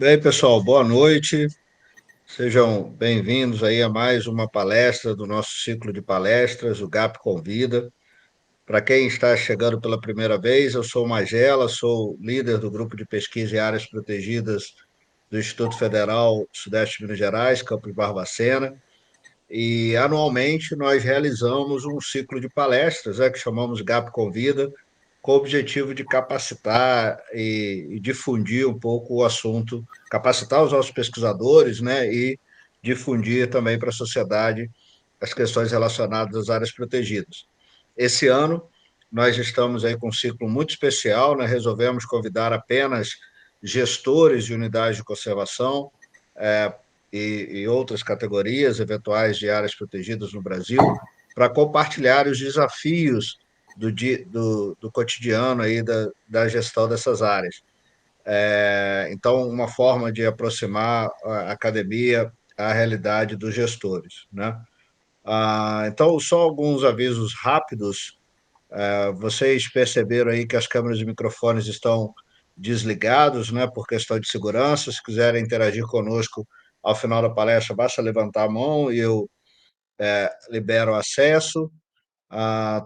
Bem, pessoal, boa noite. Sejam bem-vindos aí a mais uma palestra do nosso ciclo de palestras, o GAP Convida. Para quem está chegando pela primeira vez, eu sou o Magela, sou líder do grupo de pesquisa em áreas protegidas do Instituto Federal Sudeste de Minas Gerais, Campus Barbacena, e anualmente nós realizamos um ciclo de palestras, que chamamos GAP Convida, com o objetivo de capacitar e difundir um pouco o assunto, capacitar os nossos pesquisadores, né, e difundir também para a sociedade as questões relacionadas às áreas protegidas. Esse ano, nós estamos aí com um ciclo muito especial, né, resolvemos convidar apenas gestores de unidades de conservação, é, e outras categorias eventuais de áreas protegidas no Brasil, para compartilhar os desafios do cotidiano aí da gestão dessas áreas. Então, uma forma de aproximar a academia à realidade dos gestores, né? Então, só alguns avisos rápidos. Vocês perceberam aí que as câmeras e microfones estão desligados, né, por questão de segurança. Se quiserem interagir conosco ao final da palestra, basta levantar a mão e eu libero o acesso.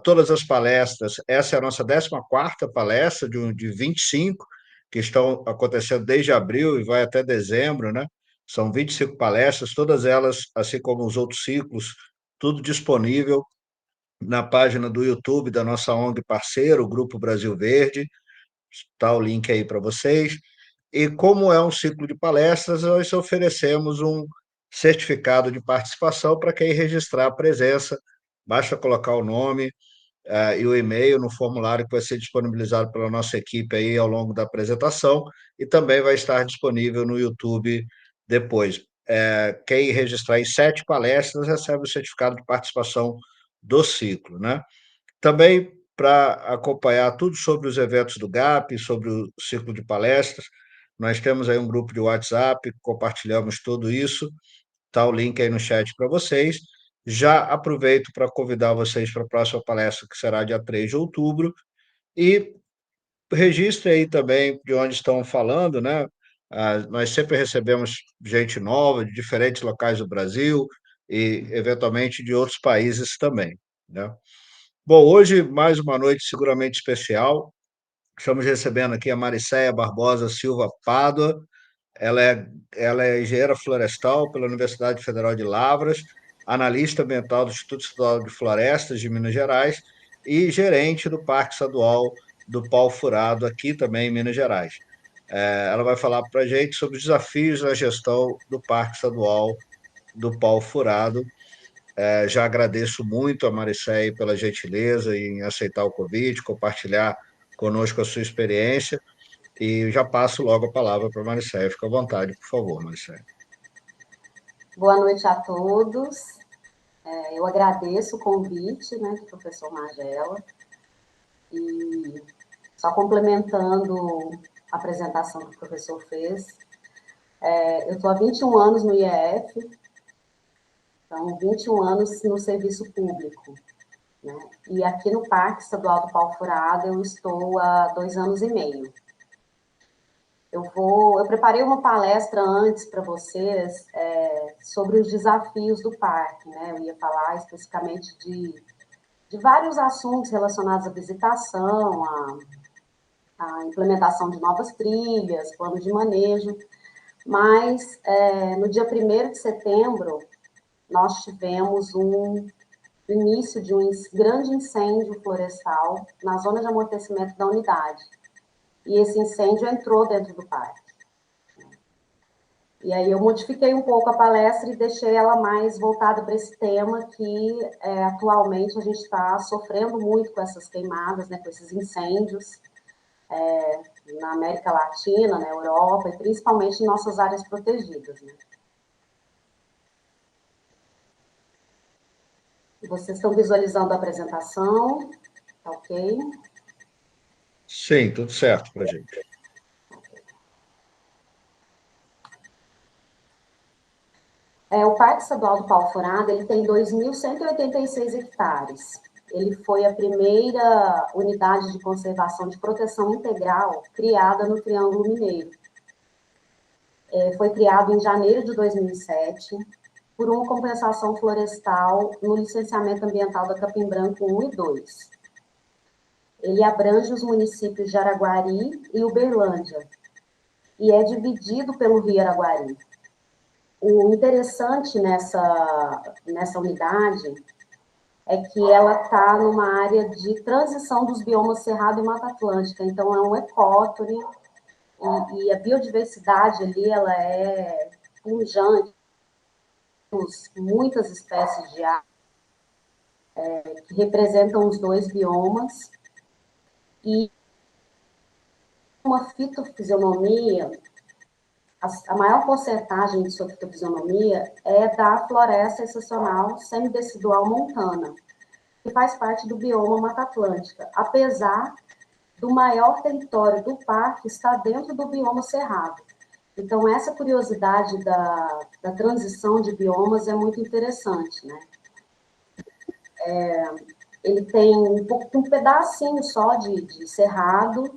Todas as palestras, essa é a nossa 14ª palestra de 25 que estão acontecendo desde abril e vai até dezembro, né? São 25 palestras, todas elas, assim como os outros ciclos, tudo disponível na página do YouTube da nossa ONG parceiro, o Grupo Brasil Verde. Está o link aí para vocês. E como é um ciclo de palestras, nós oferecemos um certificado de participação para quem registrar a presença. Basta colocar o nome e o e-mail no formulário que vai ser disponibilizado pela nossa equipe aí ao longo da apresentação e também vai estar disponível no YouTube depois. Quem registrar em 7 palestras recebe o certificado de participação do ciclo, né? Também para acompanhar tudo sobre os eventos do GAP, sobre o ciclo de palestras, nós temos aí um grupo de WhatsApp, compartilhamos tudo isso, está o link aí no chat para vocês. Já aproveito para convidar vocês para a próxima palestra, que será dia 3 de outubro, e registre aí também de onde estão falando, né? Nós sempre recebemos gente nova, de diferentes locais do Brasil e, eventualmente, de outros países também, né? Bom, hoje mais uma noite seguramente especial. Estamos recebendo aqui a Maricéia Barbosa Silva Pádua. Ela é, ela é engenheira florestal pela Universidade Federal de Lavras, analista ambiental do Instituto Estadual de Florestas de Minas Gerais e gerente do Parque Estadual do Pau Furado, aqui também em Minas Gerais. Ela vai falar para a gente sobre os desafios na gestão do Parque Estadual do Pau Furado. Já agradeço muito a Maricéia pela gentileza em aceitar o convite, compartilhar conosco a sua experiência, e já passo logo a palavra para a Maricéia. Fica à vontade, por favor, Maricéia. Boa noite a todos. Eu agradeço o convite, né, do professor Magela, e só complementando a apresentação que o professor fez, eu estou há 21 anos no IEF, então 21 anos no serviço público, né? E aqui no Parque Estadual do Pau Furado eu estou há 2 anos e meio. Eu preparei uma palestra antes para vocês sobre os desafios do parque, né? Eu ia falar especificamente de vários assuntos relacionados à visitação, à implementação de novas trilhas, plano de manejo, mas no dia 1º de setembro nós tivemos o início de um grande incêndio florestal na zona de amortecimento da unidade. E esse incêndio entrou dentro do parque. E aí eu modifiquei um pouco a palestra e deixei ela mais voltada para esse tema que atualmente a gente está sofrendo muito com essas queimadas, né, com esses incêndios na América Latina, na Europa e principalmente em nossas áreas protegidas, né? Vocês estão visualizando a apresentação, tá ok? Sim, tudo certo para a gente. O Parque Estadual do Pau Furado, ele tem 2.186 hectares. Ele foi a primeira unidade de conservação de proteção integral criada no Triângulo Mineiro. Foi criado em janeiro de 2007 por uma compensação florestal no licenciamento ambiental da Capim Branco 1 e 2. Ele abrange os municípios de Araguari e Uberlândia e é dividido pelo Rio Araguari. O interessante nessa unidade é que ela está numa área de transição dos biomas Cerrado e Mata Atlântica, então é um ecótone, e a biodiversidade ali, ela é pujante, muitas espécies de aves que representam os dois biomas, e uma fitofisionomia, a maior porcentagem de sua fitofisionomia é da floresta excepcional semidecidual montana, que faz parte do bioma Mata Atlântica, apesar do maior território do parque estar dentro do bioma Cerrado. Então, essa curiosidade da transição de biomas é muito interessante, né? Ele tem um pedacinho só de cerrado,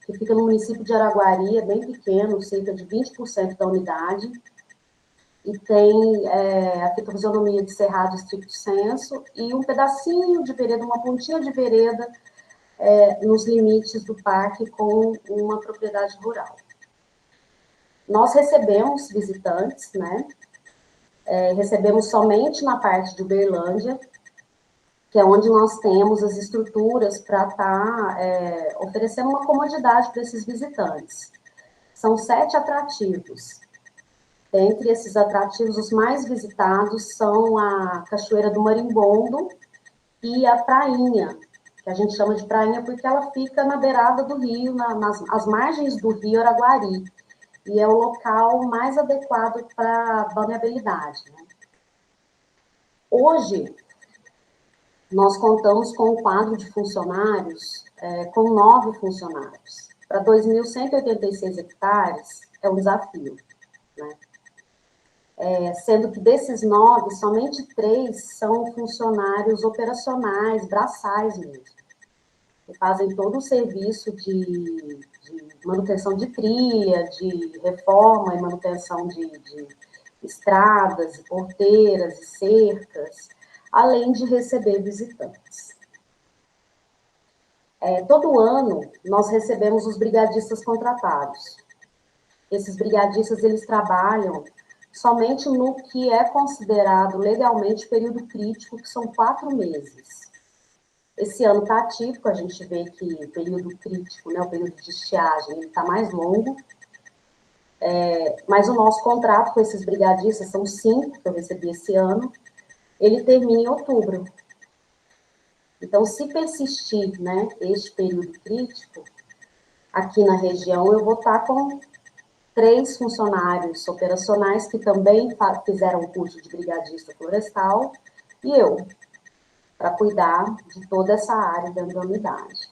que fica no município de Araguari, é bem pequeno, cerca de 20% da unidade, e tem a fitofisionomia de cerrado estricto sensu, e um pedacinho de vereda, uma pontinha de vereda, nos limites do parque com uma propriedade rural. Nós recebemos visitantes, né? Recebemos somente na parte de Uberlândia, que é onde nós temos as estruturas para estar oferecendo uma comodidade para esses visitantes. São 7 atrativos. Dentre esses atrativos, os mais visitados são a Cachoeira do Marimbondo e a Prainha, que a gente chama de prainha porque ela fica na beirada do rio, nas margens do rio Araguari, e é o local mais adequado para balneabilidade, né? Hoje, nós contamos com um quadro de funcionários, com 9 funcionários. Para 2.186 hectares, é um desafio, né? Sendo que desses 9, somente 3 são funcionários operacionais, braçais mesmo, que fazem todo o serviço de manutenção de trilha, de reforma e manutenção de estradas, porteiras e cercas, além de receber visitantes. Todo ano, nós recebemos os brigadistas contratados. Esses brigadistas, eles trabalham somente no que é considerado legalmente período crítico, que são 4 meses. Esse ano está atípico, a gente vê que o período crítico, né, o período de estiagem, ele está mais longo, mas o nosso contrato com esses brigadistas, são 5 que eu recebi esse ano, ele termina em outubro. Então, se persistir, né, este período crítico, aqui na região, eu vou estar com 3 funcionários operacionais que também fizeram o curso de brigadista florestal, e eu, para cuidar de toda essa área dentro da unidade.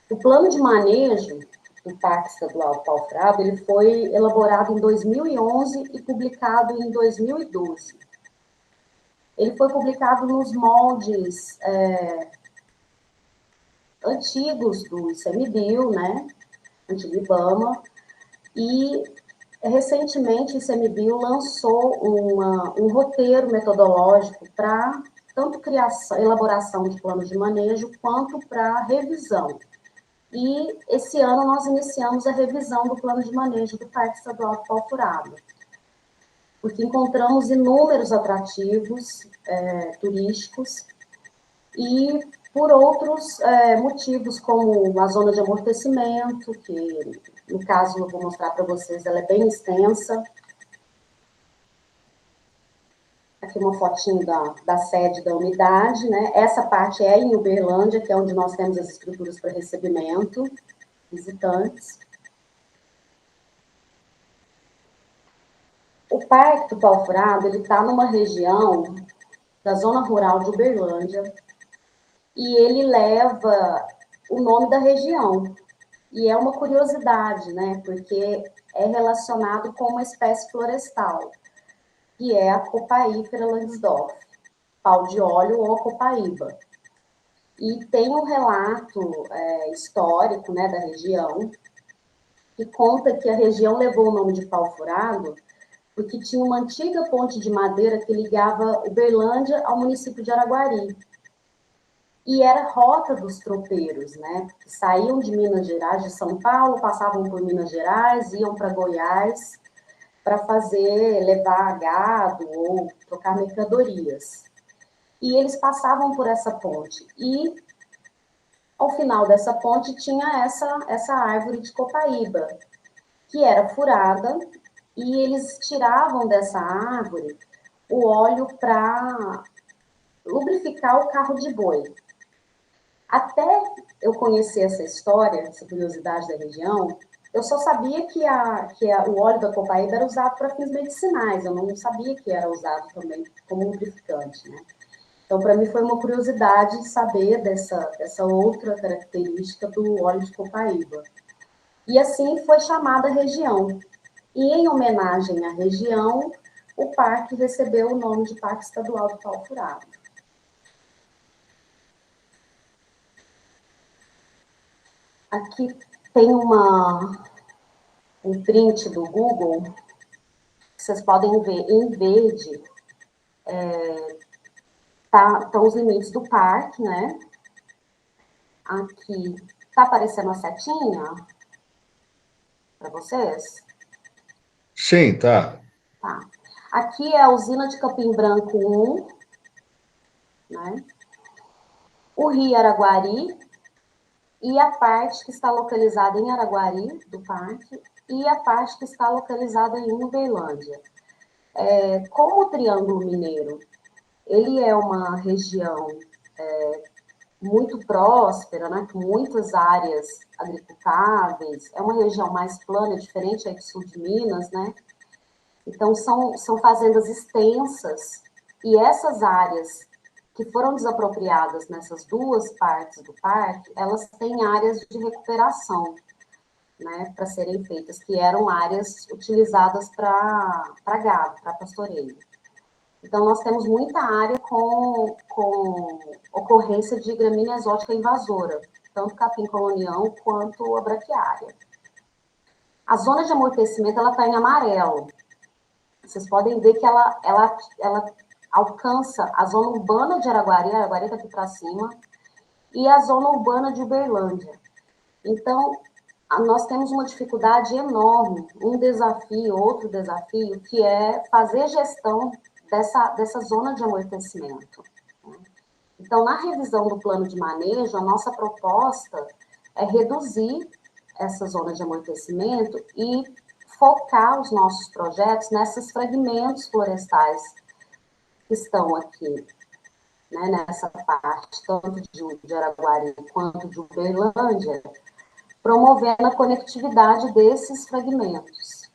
O plano de manejo do Parque Estadual do Pau-Furado, ele foi elaborado em 2011 e publicado em 2012. Ele foi publicado nos moldes antigos do ICMBio, né, antigo IBAMA, e recentemente o ICMBio lançou um roteiro metodológico para tanto elaboração de planos de manejo, quanto para revisão. E esse ano nós iniciamos a revisão do plano de manejo do Parque Estadual do Pau-Furado, porque encontramos inúmeros atrativos turísticos e por outros motivos, como a zona de amortecimento, que no caso eu vou mostrar para vocês, ela é bem extensa. Aqui uma fotinho da sede da unidade, né? Essa parte é em Uberlândia, que é onde nós temos as estruturas para recebimento, visitantes. O Parque do Pau-Furado, ele está numa região da zona rural de Uberlândia, e ele leva o nome da região. E é uma curiosidade, né? Porque é relacionado com uma espécie florestal, que é a Copaífera Langsdorff, pau de óleo ou copaíba. E tem um relato histórico, né, da região, que conta que a região levou o nome de Pau Furado porque tinha uma antiga ponte de madeira que ligava Uberlândia ao município de Araguari. E era rota dos tropeiros, né? Que saíam de Minas Gerais, de São Paulo, passavam por Minas Gerais, iam para Goiás para levar gado ou trocar mercadorias. E eles passavam por essa ponte. E ao final dessa ponte tinha essa árvore de copaíba, que era furada, e eles tiravam dessa árvore o óleo para lubrificar o carro de boi. Até eu conhecer essa história, essa curiosidade da região, eu só sabia que o óleo da copaíba era usado para fins medicinais, eu não sabia que era usado também como lubrificante, né? Então, para mim, foi uma curiosidade saber dessa outra característica do óleo de copaíba. E assim foi chamada a região. E em homenagem à região, o parque recebeu o nome de Parque Estadual do Pau Furado. Aqui tem um print do Google, que vocês podem ver em verde, estão os limites do parque, né? Aqui está aparecendo a setinha para vocês? Sim, tá. Tá. Aqui é a usina de Capim Branco 1, né? O Rio Araguari e a parte que está localizada em Araguari, do parque, e a parte que está localizada em Uberlândia. Como o Triângulo Mineiro, ele é uma região muito próspera, né, com muitas áreas agricultáveis, é uma região mais plana, diferente aí do sul de Minas, né? Então, são fazendas extensas, e essas áreas que foram desapropriadas nessas duas partes do parque, elas têm áreas de recuperação, né, para serem feitas, que eram áreas utilizadas para gado, para pastoreio. Então, nós temos muita área com ocorrência de gramínea exótica invasora, tanto capim colonião quanto a braquiária. A zona de amortecimento está em amarelo. Vocês podem ver que ela alcança a zona urbana de Araguari, Araguari está aqui para cima, e a zona urbana de Uberlândia. Então, nós temos uma dificuldade enorme, um desafio, outro desafio, que é fazer gestão dessa zona de amortecimento. Então, na revisão do plano de manejo, a nossa proposta é reduzir essa zona de amortecimento e focar os nossos projetos nesses fragmentos florestais que estão aqui, né, nessa parte, tanto de Araguari quanto de Uberlândia, promovendo a conectividade desses fragmentos.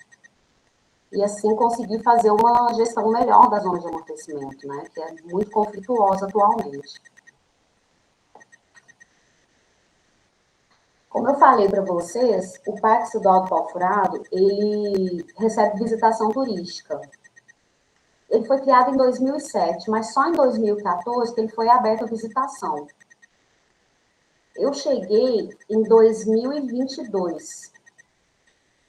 E assim conseguir fazer uma gestão melhor da zona de amortecimento, né, que é muito conflituosa atualmente. Como eu falei para vocês, o Parque Estadual do Pau Furado, ele recebe visitação turística. Ele foi criado em 2007, mas só em 2014 que ele foi aberto à visitação. Eu cheguei em 2022,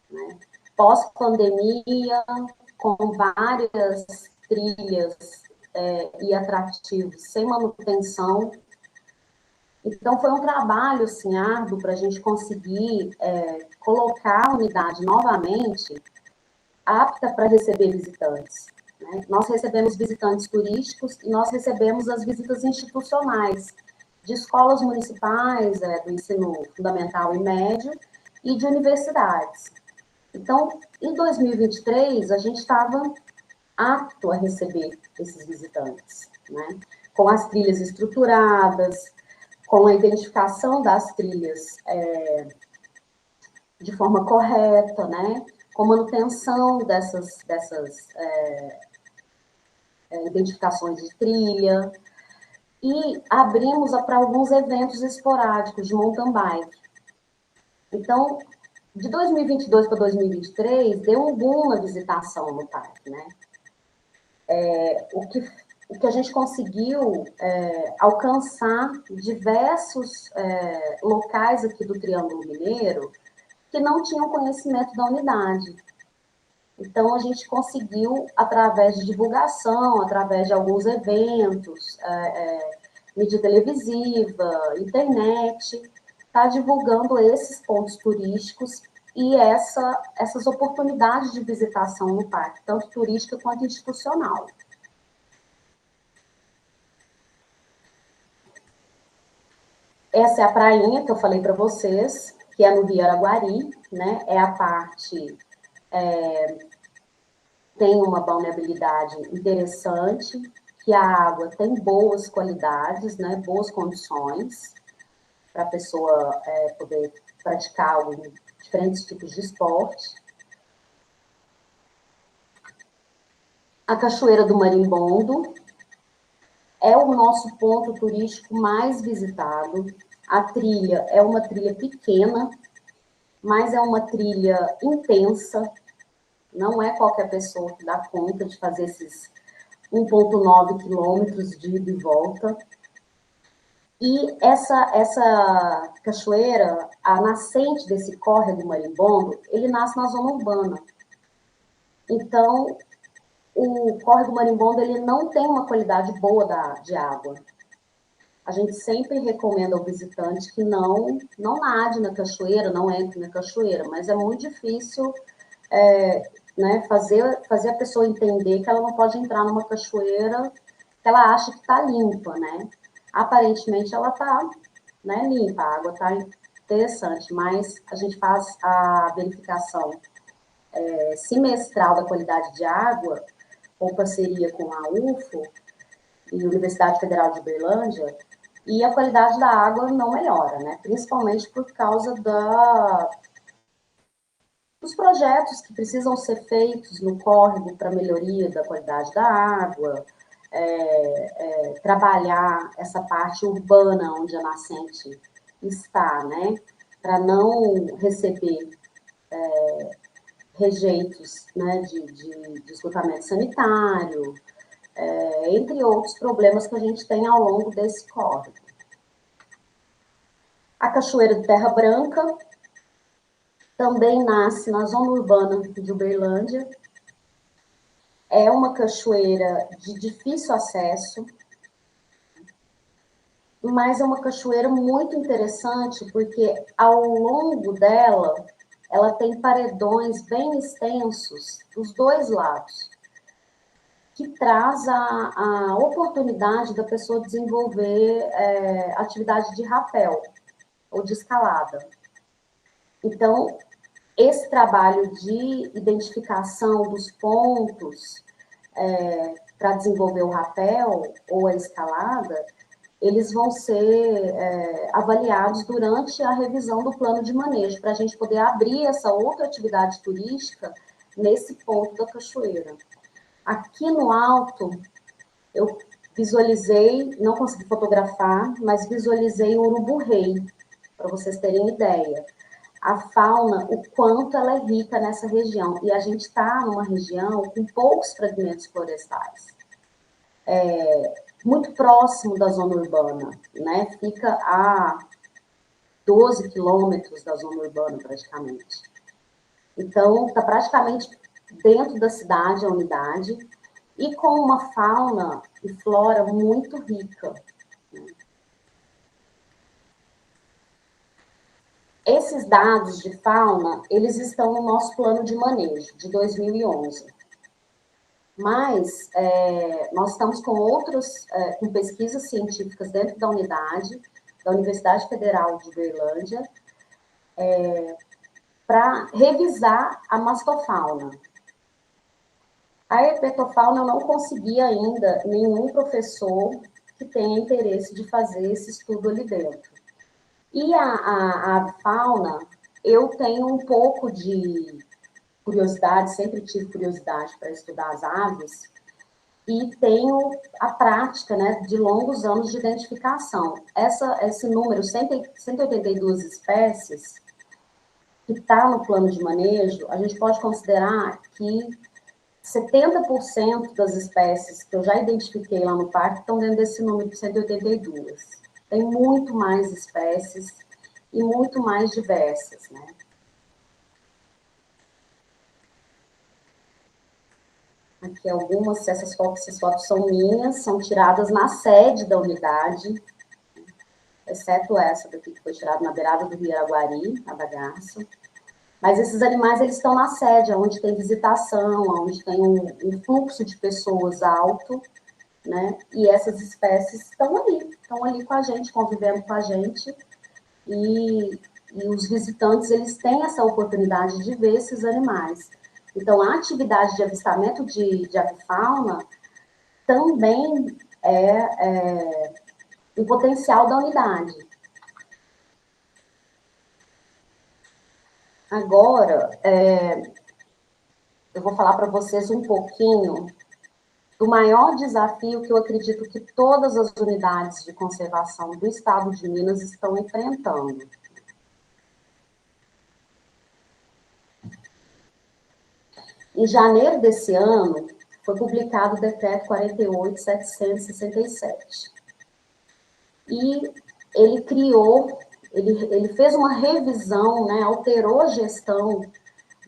né? Pós-pandemia, com várias trilhas e atrativos sem manutenção. Então, foi um trabalho assim, árduo para a gente conseguir colocar a unidade novamente apta para receber visitantes. Né? Nós recebemos visitantes turísticos e nós recebemos as visitas institucionais de escolas municipais, do ensino fundamental e médio, e de universidades. Então, em 2023, a gente estava apto a receber esses visitantes, né? Com as trilhas estruturadas, com a identificação das trilhas de forma correta, né? Com manutenção dessas identificações de trilha, e abrimos para alguns eventos esporádicos de mountain bike. Então, de 2022 para 2023, deu um boom na visitação no parque, né? O que a gente conseguiu alcançar diversos locais aqui do Triângulo Mineiro que não tinham conhecimento da unidade. Então, a gente conseguiu, através de divulgação, através de alguns eventos, mídia televisiva, internet, está divulgando esses pontos turísticos e essas oportunidades de visitação no parque, tanto turística quanto institucional. Essa é a prainha que eu falei para vocês, que é no Rio Araguari, né? É a parte... tem uma balneabilidade interessante, que a água tem boas qualidades, né? Boas condições para a pessoa poder praticar diferentes tipos de esporte. A Cachoeira do Marimbondo é o nosso ponto turístico mais visitado. A trilha é uma trilha pequena, mas é uma trilha intensa. Não é qualquer pessoa que dá conta de fazer esses 1,9 quilômetros de ida e volta. E essa cachoeira, a nascente desse córrego Marimbondo, ele nasce na zona urbana. Então, o córrego Marimbondo ele não tem uma qualidade boa de água. A gente sempre recomenda ao visitante que não nade na cachoeira, não entre na cachoeira, mas é muito difícil né, fazer a pessoa entender que ela não pode entrar numa cachoeira que ela acha que está limpa, né? Aparentemente ela está, né, limpa, a água está interessante, mas a gente faz a verificação semestral da qualidade de água, com parceria com a UFO e Universidade Federal de Uberlândia, e a qualidade da água não melhora, né? Principalmente por causa dos projetos que precisam ser feitos no córrego para melhoria da qualidade da água, trabalhar essa parte urbana onde a nascente está, né? Para não receber rejeitos, né, de esgotamento sanitário, entre outros problemas que a gente tem ao longo desse córrego. A Cachoeira de Terra Branca também nasce na zona urbana de Uberlândia. É uma cachoeira de difícil acesso, mas é uma cachoeira muito interessante porque ao longo dela, ela tem paredões bem extensos dos dois lados, que traz a oportunidade da pessoa desenvolver atividade de rapel ou de escalada. Então, esse trabalho de identificação dos pontos para desenvolver o rapel ou a escalada, eles vão ser avaliados durante a revisão do plano de manejo, para a gente poder abrir essa outra atividade turística nesse ponto da cachoeira. Aqui no alto, eu visualizei, não consegui fotografar, mas visualizei o urubu-rei, para vocês terem ideia. A fauna, o quanto ela é rica nessa região. E a gente está numa região com poucos fragmentos florestais. Muito próximo da zona urbana, né? Fica a 12 quilômetros da zona urbana, praticamente. Então, está praticamente dentro da cidade, a unidade, e com uma fauna e flora muito rica. Esses dados de fauna, eles estão no nosso plano de manejo, de 2011. Mas nós estamos com com pesquisas científicas dentro da unidade, da Universidade Federal de Uberlândia, para revisar a mastofauna. A herpetofauna eu não consegui ainda nenhum professor que tenha interesse de fazer esse estudo ali dentro. E a fauna, eu tenho um pouco de curiosidade, sempre tive curiosidade para estudar as aves, e tenho a prática, né, de longos anos de identificação. Esse número, 182 espécies, que está no plano de manejo, a gente pode considerar que 70% das espécies que eu já identifiquei lá no parque estão dentro desse número de 182. Tem muito mais espécies e muito mais diversas, né? Aqui algumas, essas fotos são minhas, são tiradas na sede da unidade, exceto essa daqui, que foi tirada na beirada do Rio Araguari, na Bagaça. Mas esses animais, eles estão na sede, onde tem visitação, onde tem um fluxo de pessoas alto, né? E essas espécies estão ali com a gente, convivendo com a gente, e os visitantes, eles têm essa oportunidade de ver esses animais. Então, a atividade de avistamento de avifauna também é um potencial da unidade. Agora, eu vou falar para vocês um pouquinho do maior desafio que eu acredito que todas as unidades de conservação do estado de Minas estão enfrentando. Em janeiro desse ano, foi publicado o Decreto 48.767. E ele criou, ele fez uma revisão, né, alterou a gestão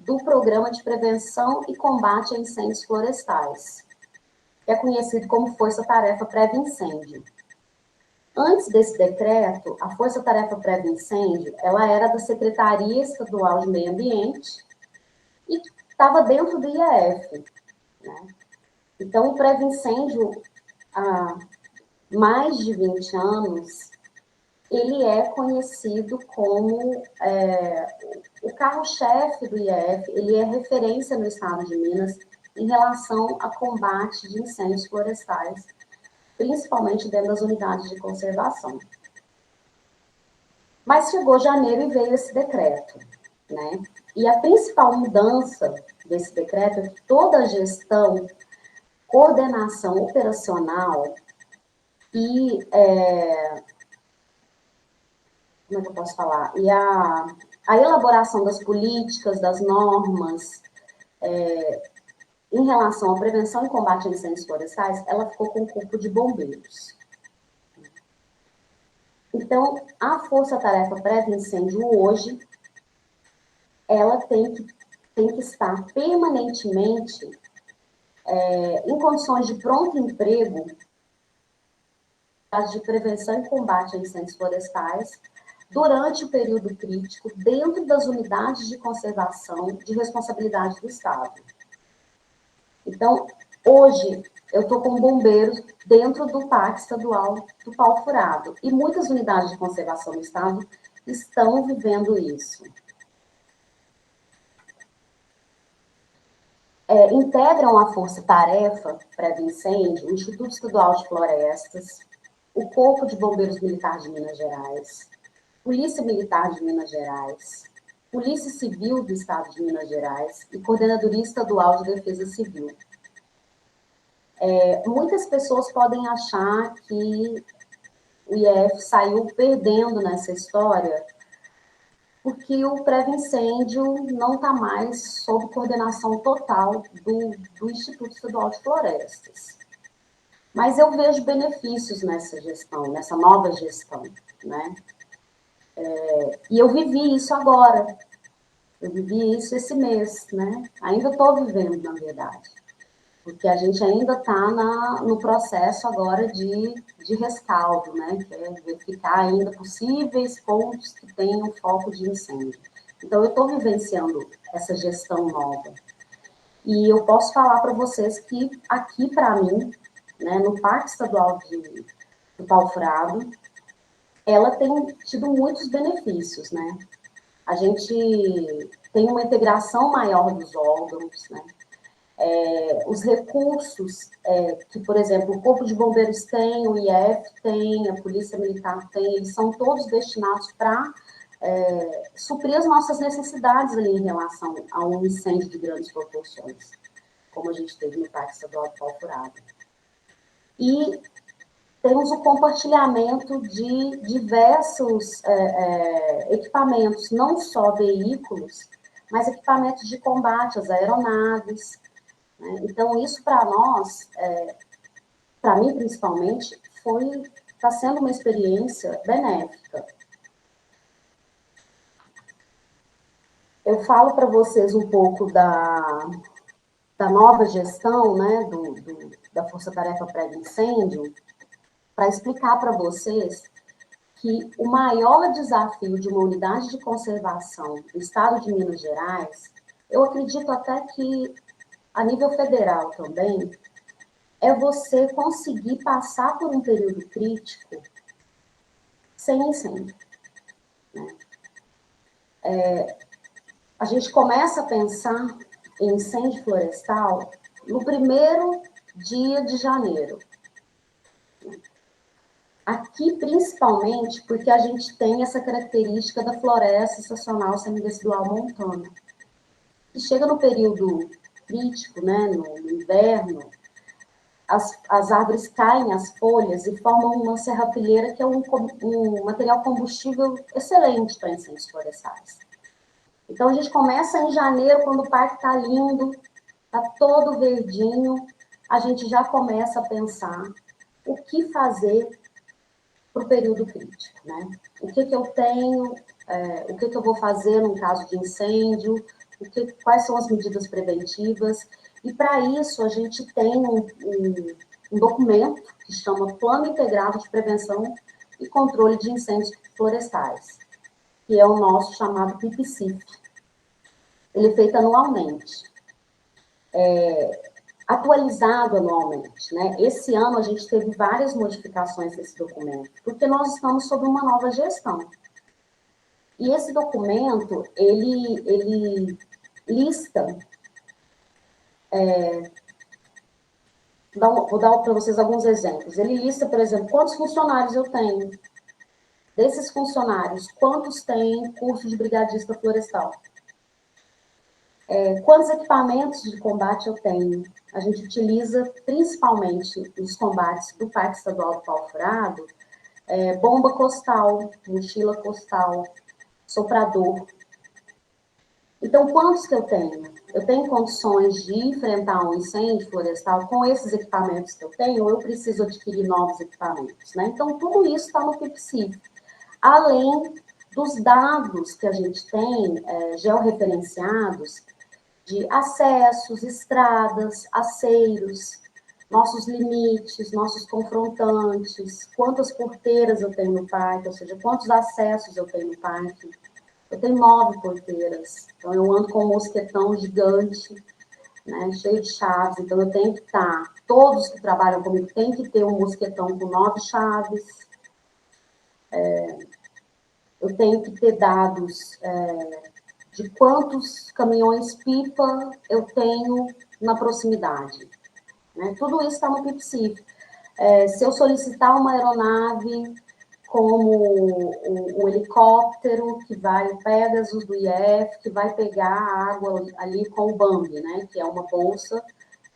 do Programa de Prevenção e Combate a Incêndios Florestais, que é conhecido como Força Tarefa Prévio Incêndio. Antes desse decreto, a Força Tarefa Prévio Incêndio, ela era da Secretaria Estadual de Meio Ambiente e estava dentro do IAF, né? Então, o Prévio Incêndio, há mais de 20 anos, ele é conhecido como o carro-chefe do IAF, ele é referência no estado de Minas em relação a combate de incêndios florestais, principalmente dentro das unidades de conservação. Mas chegou janeiro e veio esse decreto, né? E a principal mudança desse decreto é que toda a gestão, coordenação operacional e como é que eu posso falar? E a elaboração das políticas, das normas, em relação à prevenção e combate a incêndios florestais, ela ficou com o corpo de bombeiros. Então, a Força Tarefa Prévio Incêndio hoje, ela tem que estar permanentemente em condições de pronto emprego de prevenção e combate a incêndios florestais durante o período crítico dentro das unidades de conservação de responsabilidade do Estado. Então, hoje, eu estou com bombeiros dentro do Parque Estadual do Pau Furado e muitas unidades de conservação do Estado estão vivendo isso. Integram a Força-Tarefa Prévio Incêndio, o Instituto Estadual de Florestas, o Corpo de Bombeiros Militar de Minas Gerais, Polícia Militar de Minas Gerais, Polícia Civil do Estado de Minas Gerais e Coordenadoria Estadual de Defesa Civil. Muitas pessoas podem achar que o IF saiu perdendo nessa história porque o prévio incêndio não está mais sob coordenação total do Instituto Estadual de Florestas. Mas eu vejo benefícios nessa gestão, nessa nova gestão, né? E eu vivi isso agora, eu vivi isso esse mês, né? Ainda estou vivendo, na verdade, porque a gente ainda está no processo agora de rescaldo, né? Que é verificar ainda possíveis pontos que tenham foco de incêndio. Então, eu estou vivenciando essa gestão nova. E eu posso falar para vocês que aqui, para mim, né, no Parque Estadual do Pau Furado, ela tem tido muitos benefícios, né? A gente tem uma integração maior dos órgãos, né? Os recursos que, por exemplo, o Corpo de Bombeiros tem, o IF tem, a Polícia Militar tem, eles são todos destinados para suprir as nossas necessidades ali em relação a um incêndio de grandes proporções, como a gente teve no Parque Estadual do Pau Furado. E temos o compartilhamento de diversos equipamentos, não só veículos, mas equipamentos de combate, as aeronaves, né? Então, isso para nós, para mim principalmente, está sendo uma experiência benéfica. Eu falo para vocês um pouco da da nova gestão, né, da Força Tarefa Pré-Incêndio, para explicar para vocês que o maior desafio de uma unidade de conservação do estado de Minas Gerais, eu acredito até que a nível federal também, é você conseguir passar por um período crítico sem incêndio. Né? A gente começa a pensar em incêndio florestal no primeiro dia de janeiro. Aqui, principalmente, porque a gente tem essa característica da floresta estacional semidecidual montana. E chega no período crítico, né, no inverno, as árvores caem as folhas e formam uma serrapilheira, que é um material combustível excelente para incêndios florestais. Então, a gente começa em janeiro, quando o parque está lindo, está todo verdinho, a gente já começa a pensar o que fazer para o período crítico, né? O que eu tenho, o que eu vou fazer no caso de incêndio, quais são as medidas preventivas. E, para isso, a gente tem um documento que chama Plano Integrado de Prevenção e Controle de Incêndios Florestais, que é o nosso chamado PIPCIF. Ele é feito anualmente, atualizado anualmente, né? Esse ano a gente teve várias modificações desse documento, porque nós estamos sob uma nova gestão. E esse documento, ele lista, vou dar para vocês alguns exemplos. Ele lista, por exemplo, quantos funcionários eu tenho. Desses funcionários, quantos têm curso de brigadista florestal? Quantos equipamentos de combate eu tenho? A gente utiliza, principalmente nos combates do Parque Estadual do Pau Furado, bomba costal, mochila costal, soprador. Então, quantos que eu tenho? Eu tenho condições de enfrentar um incêndio florestal com esses equipamentos que eu tenho, ou eu preciso adquirir novos equipamentos, né? Então, tudo isso está no PIPCIF. Além dos dados que a gente tem, georreferenciados, de acessos, estradas, aceiros, nossos limites, nossos confrontantes, quantas porteiras eu tenho no parque, ou seja, quantos acessos eu tenho no parque. Eu tenho 9 porteiras, então eu ando com um mosquetão gigante, né, cheio de chaves, então eu tenho que estar, todos que trabalham comigo têm que ter um mosquetão com 9 chaves. Eu tenho que ter dados de quantos caminhões-pipa eu tenho na proximidade. Né? Tudo isso está no PIPCIF. Se eu solicitar uma aeronave como o helicóptero que vai, o Pegasus do IF, que vai pegar a água ali com o BAMB, né? Que é uma bolsa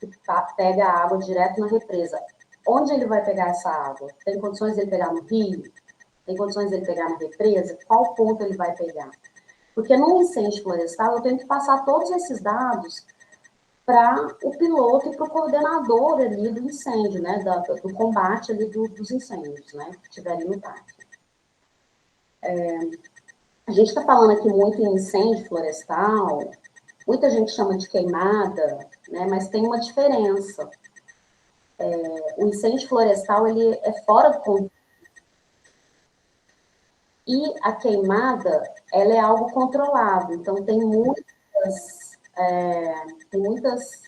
que pega a água direto na represa. Onde ele vai pegar essa água? Tem condições de ele pegar no rio? Tem condições de ele pegar na represa? Qual ponto ele vai pegar? Porque no incêndio florestal eu tenho que passar todos esses dados para o piloto e para o coordenador ali do incêndio, né, do combate ali dos incêndios, né, que tiver ali no parque. A gente está falando aqui muito em incêndio florestal, muita gente chama de queimada, né, mas tem uma diferença. O incêndio florestal, ele é fora do controle. E a queimada, ela é algo controlado. Então, tem muitas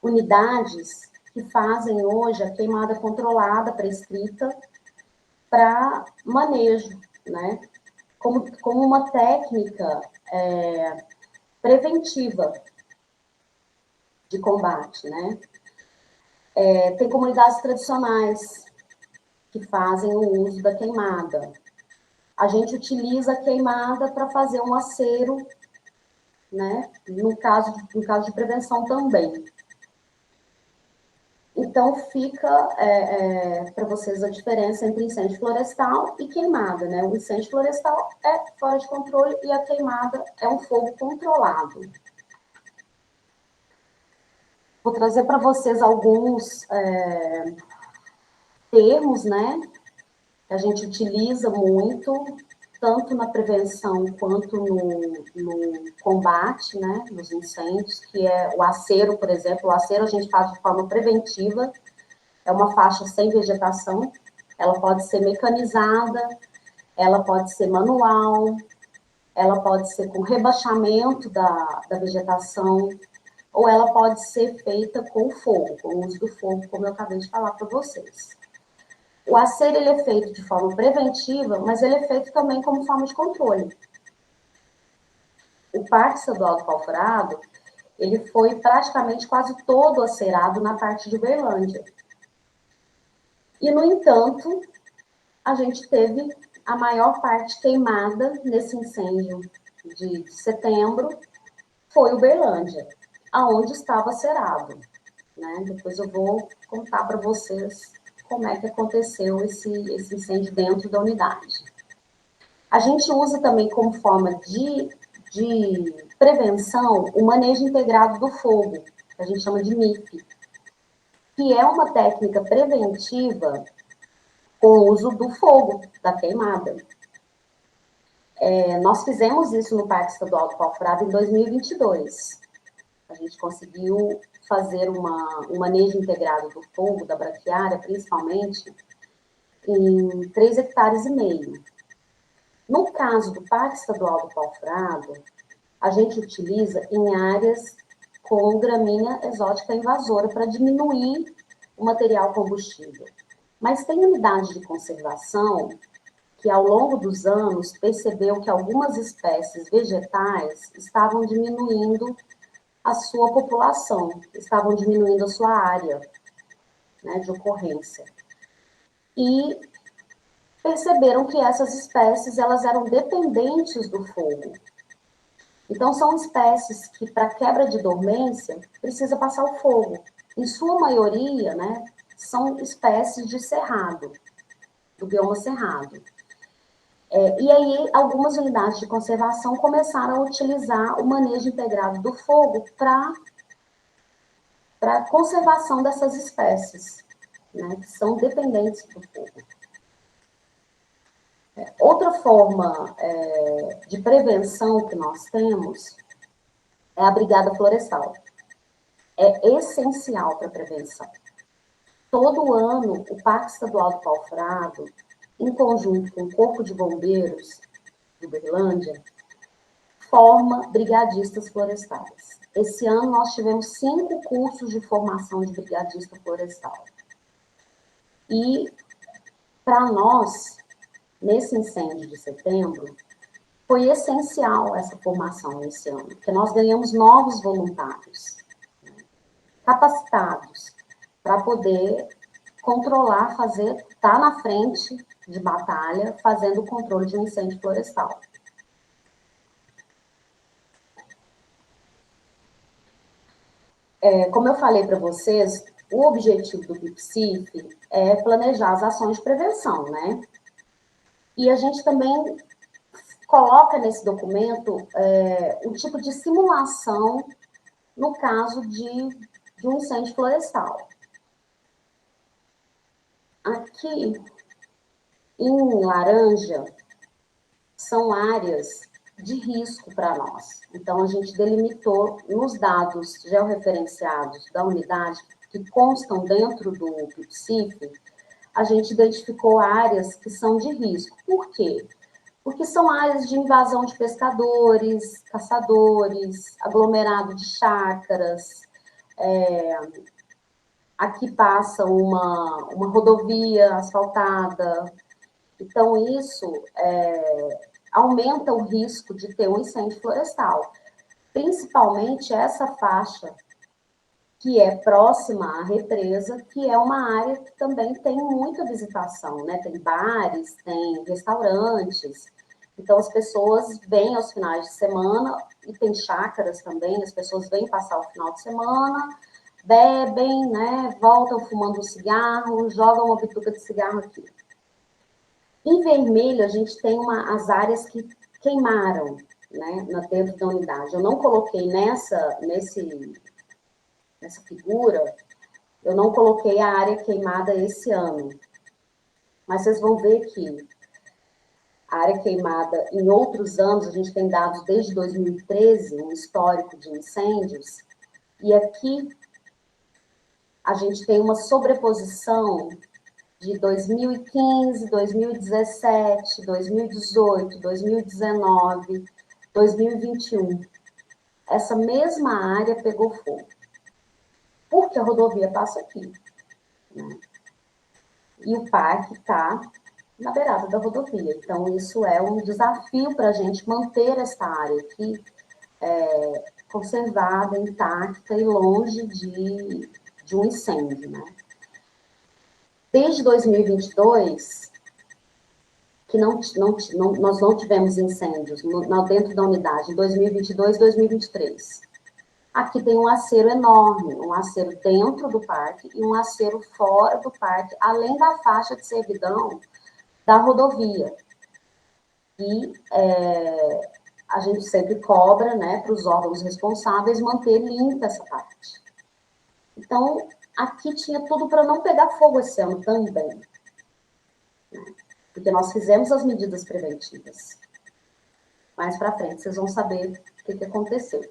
unidades que fazem hoje a queimada controlada, prescrita, para manejo, né? Como uma técnica preventiva de combate, né? Tem comunidades tradicionais que fazem o uso da queimada. A gente utiliza a queimada para fazer um acero, né? No caso de prevenção também. Então, fica para vocês a diferença entre incêndio florestal e queimada, né? O incêndio florestal é fora de controle e a queimada é um fogo controlado. Vou trazer para vocês alguns termos, né? Que a gente utiliza muito. tanto na prevenção quanto no combate, né, nos incêndios, que é o acero, por exemplo. O acero a gente faz de forma preventiva, é uma faixa sem vegetação, ela pode ser mecanizada, ela pode ser manual, ela pode ser com rebaixamento da vegetação, ou ela pode ser feita com fogo, com o uso do fogo, como eu acabei de falar para vocês. O acero ele é feito de forma preventiva, mas ele é feito também como forma de controle. O Parque Estadual do Pau Furado, ele foi praticamente quase todo acerado na parte de Uberlândia. E, no entanto, a gente teve a maior parte queimada nesse incêndio de setembro, foi Uberlândia, aonde estava cerado. Né? Depois eu vou contar para vocês como é que aconteceu esse incêndio dentro da unidade. A gente usa também como forma de prevenção o manejo integrado do fogo, que a gente chama de MIP, que é uma técnica preventiva com o uso do fogo, da queimada. Nós fizemos isso no Parque Estadual do Pau Furado em 2022. A gente conseguiu fazer um manejo integrado do fogo, da braquiária, principalmente, em 3,5 hectares. No caso do Parque Estadual do Pau Furado, a gente utiliza em áreas com gramínea exótica invasora para diminuir o material combustível. Mas tem unidade de conservação que, ao longo dos anos, percebeu que algumas espécies vegetais estavam diminuindo a sua população, estavam diminuindo a sua área, né, de ocorrência. E perceberam que essas espécies elas eram dependentes do fogo. Então, são espécies que, para quebra de dormência, precisa passar o fogo. Em sua maioria, né, são espécies de cerrado, do bioma cerrado. E aí, algumas unidades de conservação começaram a utilizar o manejo integrado do fogo para a conservação dessas espécies, né, que são dependentes do fogo. Outra forma de prevenção que nós temos é a brigada florestal. É essencial para a prevenção. Todo ano, o Parque Estadual do Pau Furado, em conjunto com o Corpo de Bombeiros de Uberlândia, forma brigadistas florestais. Esse ano nós tivemos 5 cursos de formação de brigadista florestal. E, para nós, nesse incêndio de setembro, foi essencial essa formação esse ano, porque nós ganhamos novos voluntários, capacitados, para poder controlar, estar na frente de batalha, fazendo o controle de um incêndio florestal. Como eu falei para vocês, o objetivo do BIPSIF é planejar as ações de prevenção, né? E a gente também coloca nesse documento um tipo de simulação no caso de um incêndio florestal. Aqui, em laranja, são áreas de risco para nós. Então, a gente delimitou nos dados georreferenciados da unidade que constam dentro do PIPSIF, a gente identificou áreas que são de risco. Por quê? Porque são áreas de invasão de pescadores, caçadores, aglomerado de chácaras. Aqui passa uma rodovia asfaltada. Então, isso aumenta o risco de ter um incêndio florestal. Principalmente essa faixa que é próxima à represa, que é uma área que também tem muita visitação, né? Tem bares, tem restaurantes. Então, as pessoas vêm aos finais de semana, e tem chácaras também, as pessoas vêm passar o final de semana, bebem, né? Voltam fumando um cigarro, jogam uma bituca de cigarro aqui. Em vermelho, a gente tem as áreas que queimaram, né, dentro da unidade. Eu não coloquei nessa figura, eu não coloquei a área queimada esse ano. Mas vocês vão ver que a área queimada em outros anos, a gente tem dados desde 2013, um histórico de incêndios, e aqui a gente tem uma sobreposição de 2015, 2017, 2018, 2019, 2021. Essa mesma área pegou fogo. Porque a rodovia passa aqui, né? E o parque está na beirada da rodovia. Então, isso é um desafio para a gente manter essa área aqui conservada, intacta e longe de um incêndio, né? Desde 2022, que nós não tivemos incêndios dentro da unidade, em 2022 e 2023. Aqui tem um acero enorme, um acero dentro do parque e um acero fora do parque, além da faixa de servidão da rodovia. E a gente sempre cobra, né, para os órgãos responsáveis manter limpa essa parte. Então, aqui tinha tudo para não pegar fogo esse ano também, né? Porque nós fizemos as medidas preventivas. Mais para frente, vocês vão saber o que aconteceu.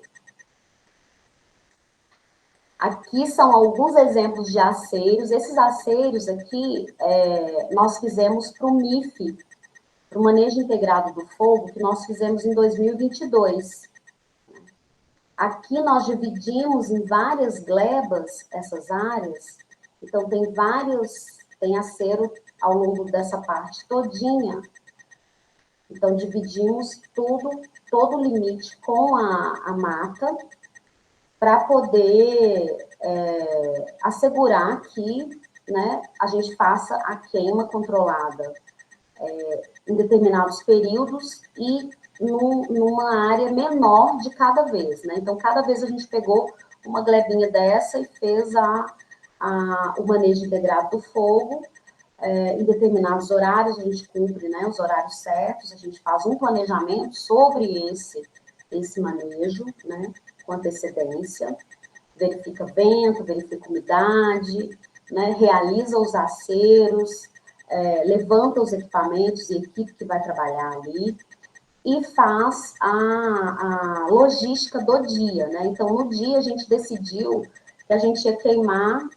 Aqui são alguns exemplos de aceiros. Esses aceiros aqui, nós fizemos para o MIF, para o Manejo Integrado do Fogo, que nós fizemos em 2022. Aqui nós dividimos em várias glebas essas áreas. Então, tem acero ao longo dessa parte todinha. Então, dividimos todo o limite com a mata, para poder assegurar que, né, a gente faça a queima controlada em determinados períodos e numa área menor de cada vez, né? Então, cada vez a gente pegou uma glebinha dessa e fez o manejo integrado do fogo. Em determinados horários, a gente cumpre, né, os horários certos, a gente faz um planejamento sobre esse manejo, né, com antecedência, verifica vento, verifica umidade, né, realiza os aceros, levanta os equipamentos e equipe que vai trabalhar ali, e faz a logística do dia, né? Então, no dia, a gente decidiu que a gente ia queimar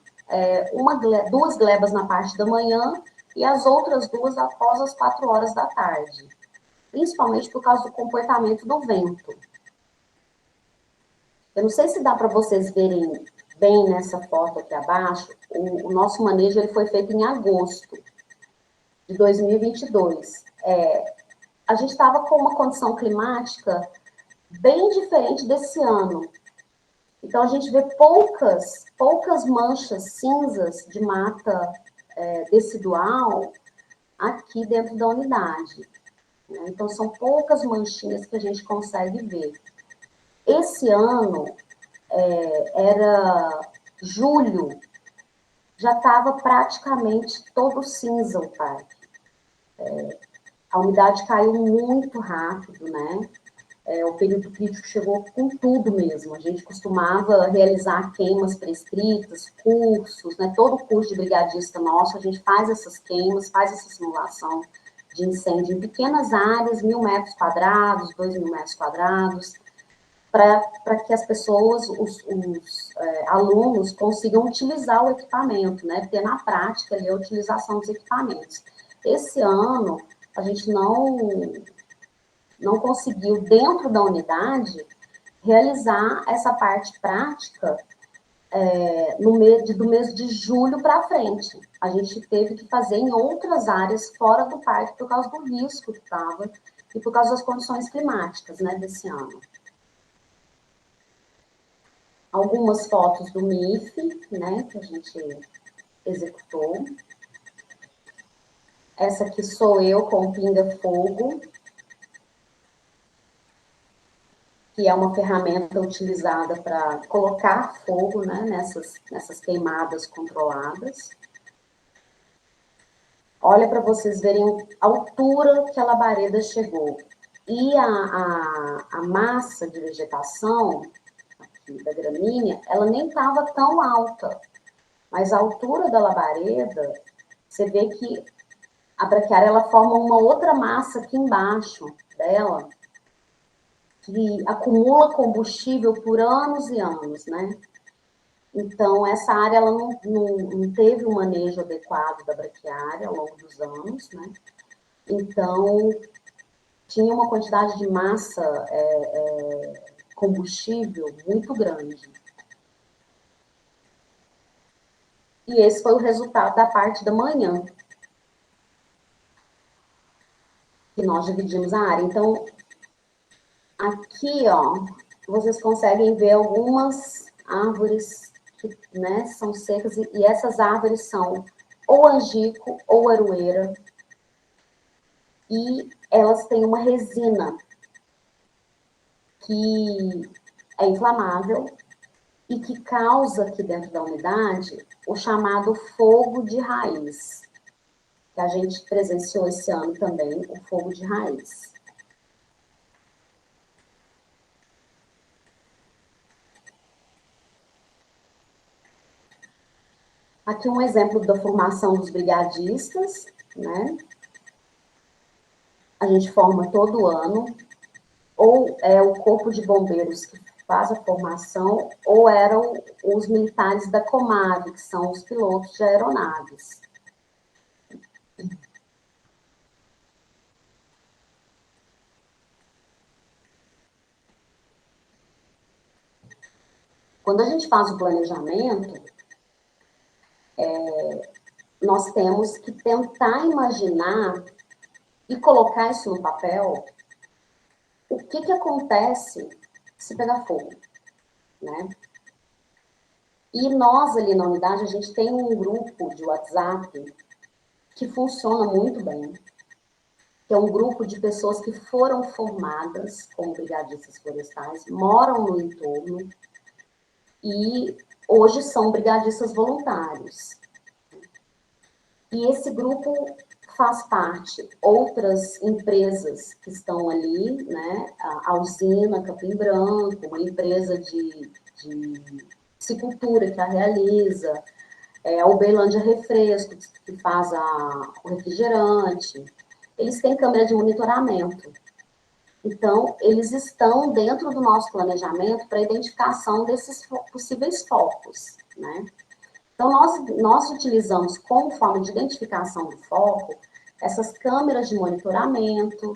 duas glebas na parte da manhã e as outras duas após as 4 horas da tarde, principalmente por causa do comportamento do vento. Eu não sei se dá para vocês verem bem nessa foto aqui abaixo, o nosso manejo ele foi feito em agosto de 2022. A gente estava com uma condição climática bem diferente desse ano. Então, a gente vê poucas manchas cinzas de mata decidual aqui dentro da unidade, né? Então, são poucas manchinhas que a gente consegue ver. Esse ano, era julho, já estava praticamente todo cinza o parque. A umidade caiu muito rápido, né? O período crítico chegou com tudo mesmo. A gente costumava realizar queimas prescritas, cursos, né? Todo curso de brigadista nosso, a gente faz essas queimas, faz essa simulação de incêndio em pequenas áreas, 1.000 metros quadrados, 2.000 metros quadrados, para que as pessoas, os alunos, consigam utilizar o equipamento, né? Ter na prática ali a utilização dos equipamentos. Esse ano, a gente não conseguiu, dentro da unidade, realizar essa parte prática do mês de julho para frente. A gente teve que fazer em outras áreas fora do parque por causa do risco que estava e por causa das condições climáticas, né, desse ano. Algumas fotos do MIF, né, que a gente executou. Essa aqui sou eu com o pinga-fogo, que é uma ferramenta utilizada para colocar fogo, né, nessas queimadas controladas. Olha para vocês verem a altura que a labareda chegou. E a massa de vegetação aqui da gramínea, ela nem estava tão alta, mas a altura da labareda, você vê que a braquiária ela forma uma outra massa aqui embaixo dela, que acumula combustível por anos e anos, né? Então, essa área ela não teve um manejo adequado da braquiária ao longo dos anos, né? Então, tinha uma quantidade de massa combustível muito grande. E esse foi o resultado da parte da manhã, que nós dividimos a área. Então, aqui, ó, vocês conseguem ver algumas árvores que, né, são secas, e essas árvores são ou angico ou aroeira, e elas têm uma resina que é inflamável e que causa aqui dentro da unidade o chamado fogo de raiz, que a gente presenciou esse ano também, o fogo de raiz. Aqui um exemplo da formação dos brigadistas, né? A gente forma todo ano, ou é o corpo de bombeiros que faz a formação, ou eram os militares da Comave, que são os pilotos de aeronaves. Quando a gente faz o planejamento, nós temos que tentar imaginar e colocar isso no papel, o que acontece se pegar fogo, né? E nós ali na unidade, a gente tem um grupo de WhatsApp que funciona muito bem, que é um grupo de pessoas que foram formadas como brigadistas florestais, moram no entorno e hoje são brigadistas voluntários. E esse grupo faz parte outras empresas que estão ali, né? A usina Capim Branco, uma empresa de piscicultura que a realiza, a Uberlândia Refrescos, que faz o refrigerante. Eles têm câmera de monitoramento. Então, eles estão dentro do nosso planejamento para identificação desses possíveis focos, né? Então, nós utilizamos como forma de identificação do foco essas câmeras de monitoramento,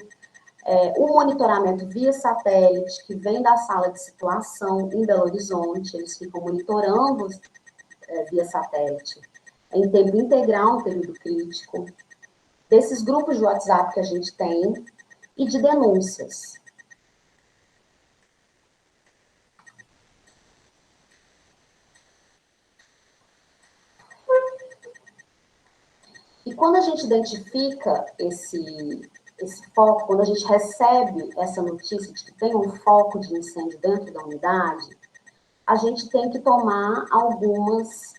o monitoramento via satélite, que vem da sala de situação em Belo Horizonte, eles ficam monitorando via satélite em tempo integral, no período crítico, desses grupos de WhatsApp que a gente tem e de denúncias. E quando a gente identifica esse foco, quando a gente recebe essa notícia de que tem um foco de incêndio dentro da unidade, a gente tem que tomar algumas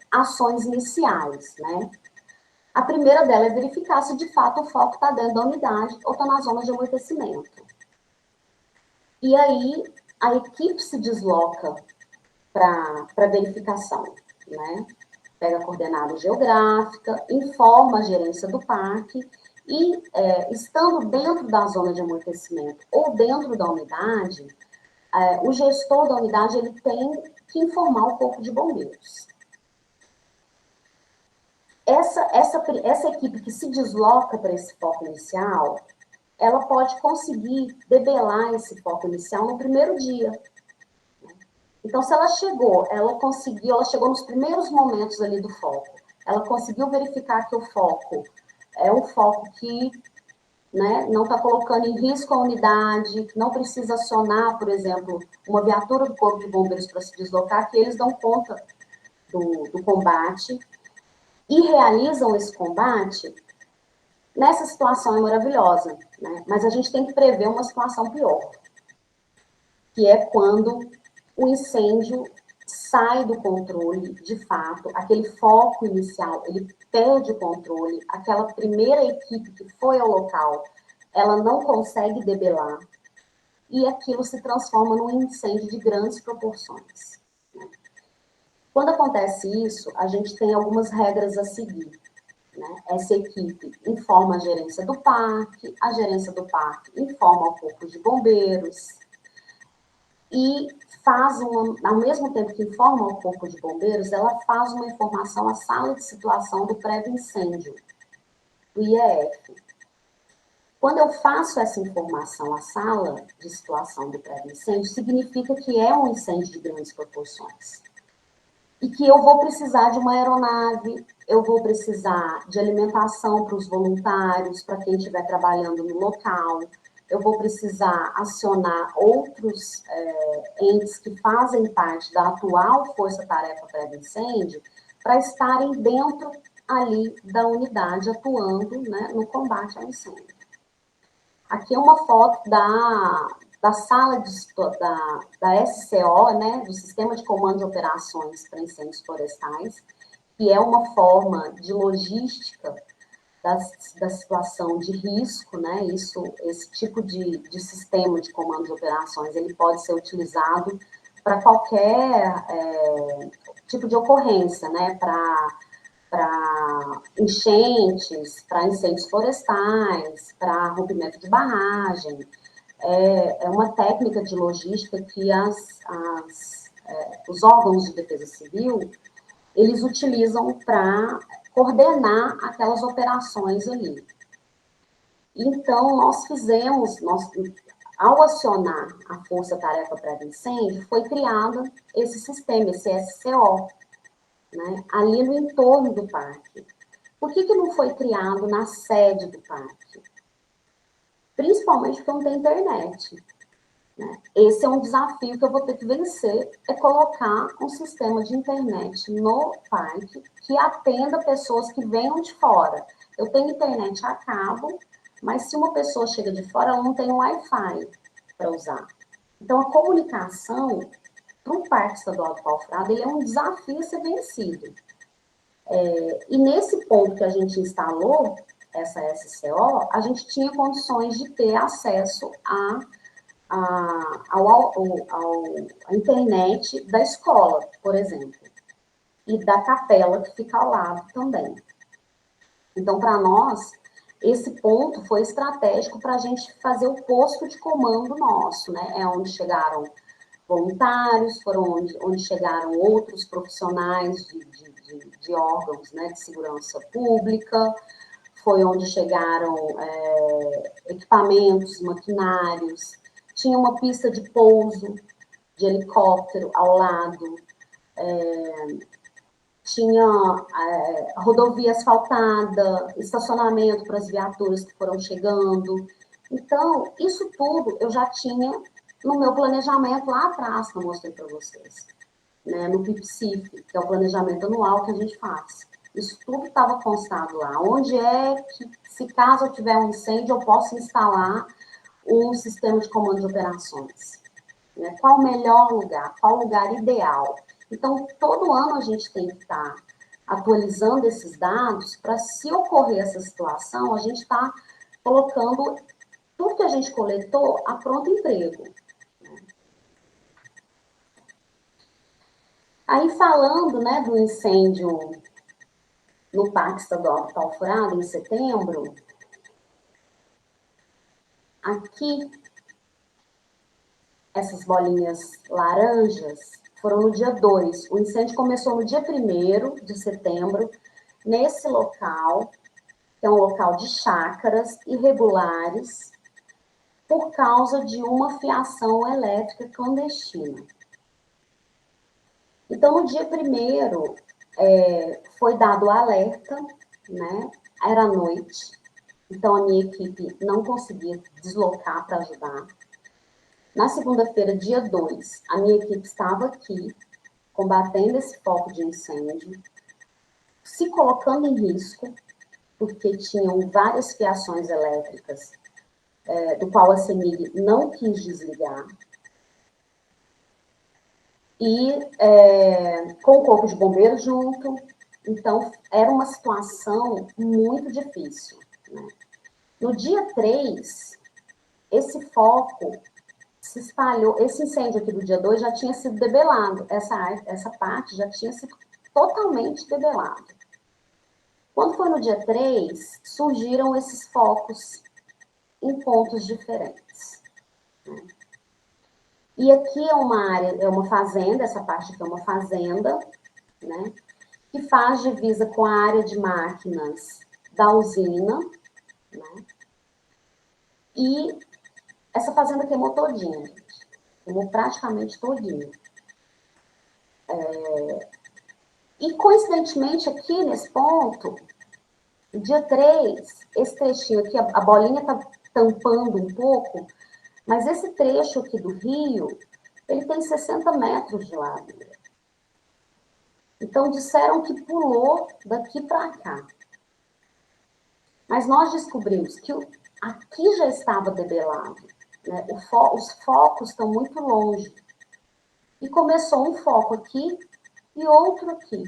ações iniciais, né? A primeira dela é verificar se de fato o foco está dentro da unidade ou está na zona de amortecimento. E aí a equipe se desloca para verificação, né? Pega a coordenada geográfica, informa a gerência do parque e, estando dentro da zona de amortecimento ou dentro da unidade, o gestor da unidade ele tem que informar o corpo de bombeiros. Essa equipe que se desloca para esse foco inicial, ela pode conseguir debelar esse foco inicial no primeiro dia. Então, se ela chegou, ela chegou nos primeiros momentos ali do foco, ela conseguiu verificar que o foco é um foco que, né, não está colocando em risco a unidade, não precisa acionar, por exemplo, uma viatura do Corpo de Bombeiros para se deslocar, que eles dão conta do combate e realizam esse combate. Nessa situação é maravilhosa, né? Mas a gente tem que prever uma situação pior, que é quando o incêndio sai do controle, de fato, aquele foco inicial, ele perde o controle, aquela primeira equipe que foi ao local, ela não consegue debelar, e aquilo se transforma num incêndio de grandes proporções. Quando acontece isso, a gente tem algumas regras a seguir, né? Essa equipe informa a gerência do parque informa o corpo de bombeiros e ao mesmo tempo que informa o corpo de bombeiros, ela faz uma informação à sala de situação do prévio incêndio, do IEF. Quando eu faço essa informação à sala de situação do prévio incêndio, significa que é um incêndio de grandes proporções. E que eu vou precisar de uma aeronave, eu vou precisar de alimentação para os voluntários, para quem estiver trabalhando no local, eu vou precisar acionar outros entes que fazem parte da atual Força-Tarefa Prévio-Incêndio para estarem dentro ali da unidade, atuando, né, no combate ao incêndio. Aqui é uma foto da sala da SCO, né, do Sistema de Comando de Operações para Incêndios Florestais, que é uma forma de logística da situação de risco, né? Esse tipo de sistema de comando de operações, ele pode ser utilizado para qualquer tipo de ocorrência, né? Para enchentes, para incêndios florestais, para rompimento de barragem. É uma técnica de logística que os órgãos de defesa civil, eles utilizam para coordenar aquelas operações ali. Então, ao acionar a Força Tarefa Prévio-Incêndio, foi criado esse sistema, esse SCO, né, ali no entorno do parque. Por que não foi criado na sede do parque? Principalmente porque não tem internet. Né? Esse é um desafio que eu vou ter que vencer, é colocar um sistema de internet no parque que atenda pessoas que venham de fora. Eu tenho internet a cabo, mas se uma pessoa chega de fora, ela não tem um Wi-Fi para usar. Então, a comunicação para o Parque Estadual do Pau Furado, ele é um desafio a ser vencido. E nesse ponto que a gente instalou essa SCO, a gente tinha condições de ter acesso à internet da escola, por exemplo, e da capela que fica ao lado também. Então, para nós, esse ponto foi estratégico para a gente fazer o posto de comando nosso, né? É onde chegaram voluntários, foram onde chegaram outros profissionais de órgãos, né, de segurança pública, foi onde chegaram equipamentos, maquinários, tinha uma pista de pouso de helicóptero ao lado, tinha rodovia asfaltada, estacionamento para as viaturas que foram chegando. Então, isso tudo eu já tinha no meu planejamento lá atrás, que eu mostrei para vocês, né, no PIPCIF, que é o planejamento anual que a gente faz. Isso tudo estava constado lá. Onde é que, se caso eu tiver um incêndio, eu posso instalar um sistema de comando de operações? Né? Qual o melhor lugar? Qual o lugar ideal? Então, todo ano a gente tem que estar atualizando esses dados para, se ocorrer essa situação, a gente está colocando tudo que a gente coletou a pronto emprego. Aí, falando, né, do incêndio no Parque Estadual do Pau Furado, em setembro, aqui, essas bolinhas laranjas foram no dia 2. O incêndio começou no dia 1º de setembro, nesse local, que é um local de chácaras irregulares, por causa de uma fiação elétrica clandestina. Então, no dia 1º, foi dado o alerta, né? Era noite, então a minha equipe não conseguia deslocar para ajudar. Na segunda-feira, dia 2, a minha equipe estava aqui, combatendo esse foco de incêndio, se colocando em risco, porque tinham várias fiações elétricas, do qual a CEMIG não quis desligar, e com o corpo de bombeiros junto. Então, era uma situação muito difícil. Né? No dia 3, esse foco se espalhou, esse incêndio aqui do dia 2 já tinha sido debelado, essa parte já tinha sido totalmente debelada. Quando foi no dia 3, surgiram esses focos em pontos diferentes, né? E aqui é uma área, é uma fazenda, essa parte aqui é uma fazenda, né? Que faz divisa com a área de máquinas da usina, né? E essa fazenda queimou todinha, gente. Queimou praticamente todinha. E, coincidentemente, aqui nesse ponto, no dia 3, esse trechinho aqui, a bolinha está tampando um pouco, mas esse trecho aqui do rio, ele tem 60 metros de largura. Então, disseram que pulou daqui para cá. Mas nós descobrimos que aqui já estava debelado, né? Os focos estão muito longe. E começou um foco aqui e outro aqui.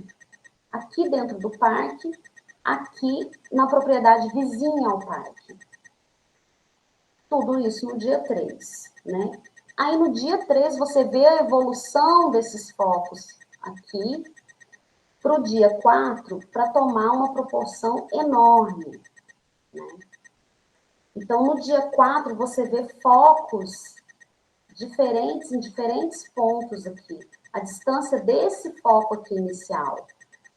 Aqui dentro do parque, aqui na propriedade vizinha ao parque. Tudo isso no dia 3, né? Aí no dia 3 você vê a evolução desses focos aqui para o dia 4 para tomar uma proporção enorme, né? Então, no dia 4, você vê focos diferentes em diferentes pontos aqui. A distância desse foco aqui inicial,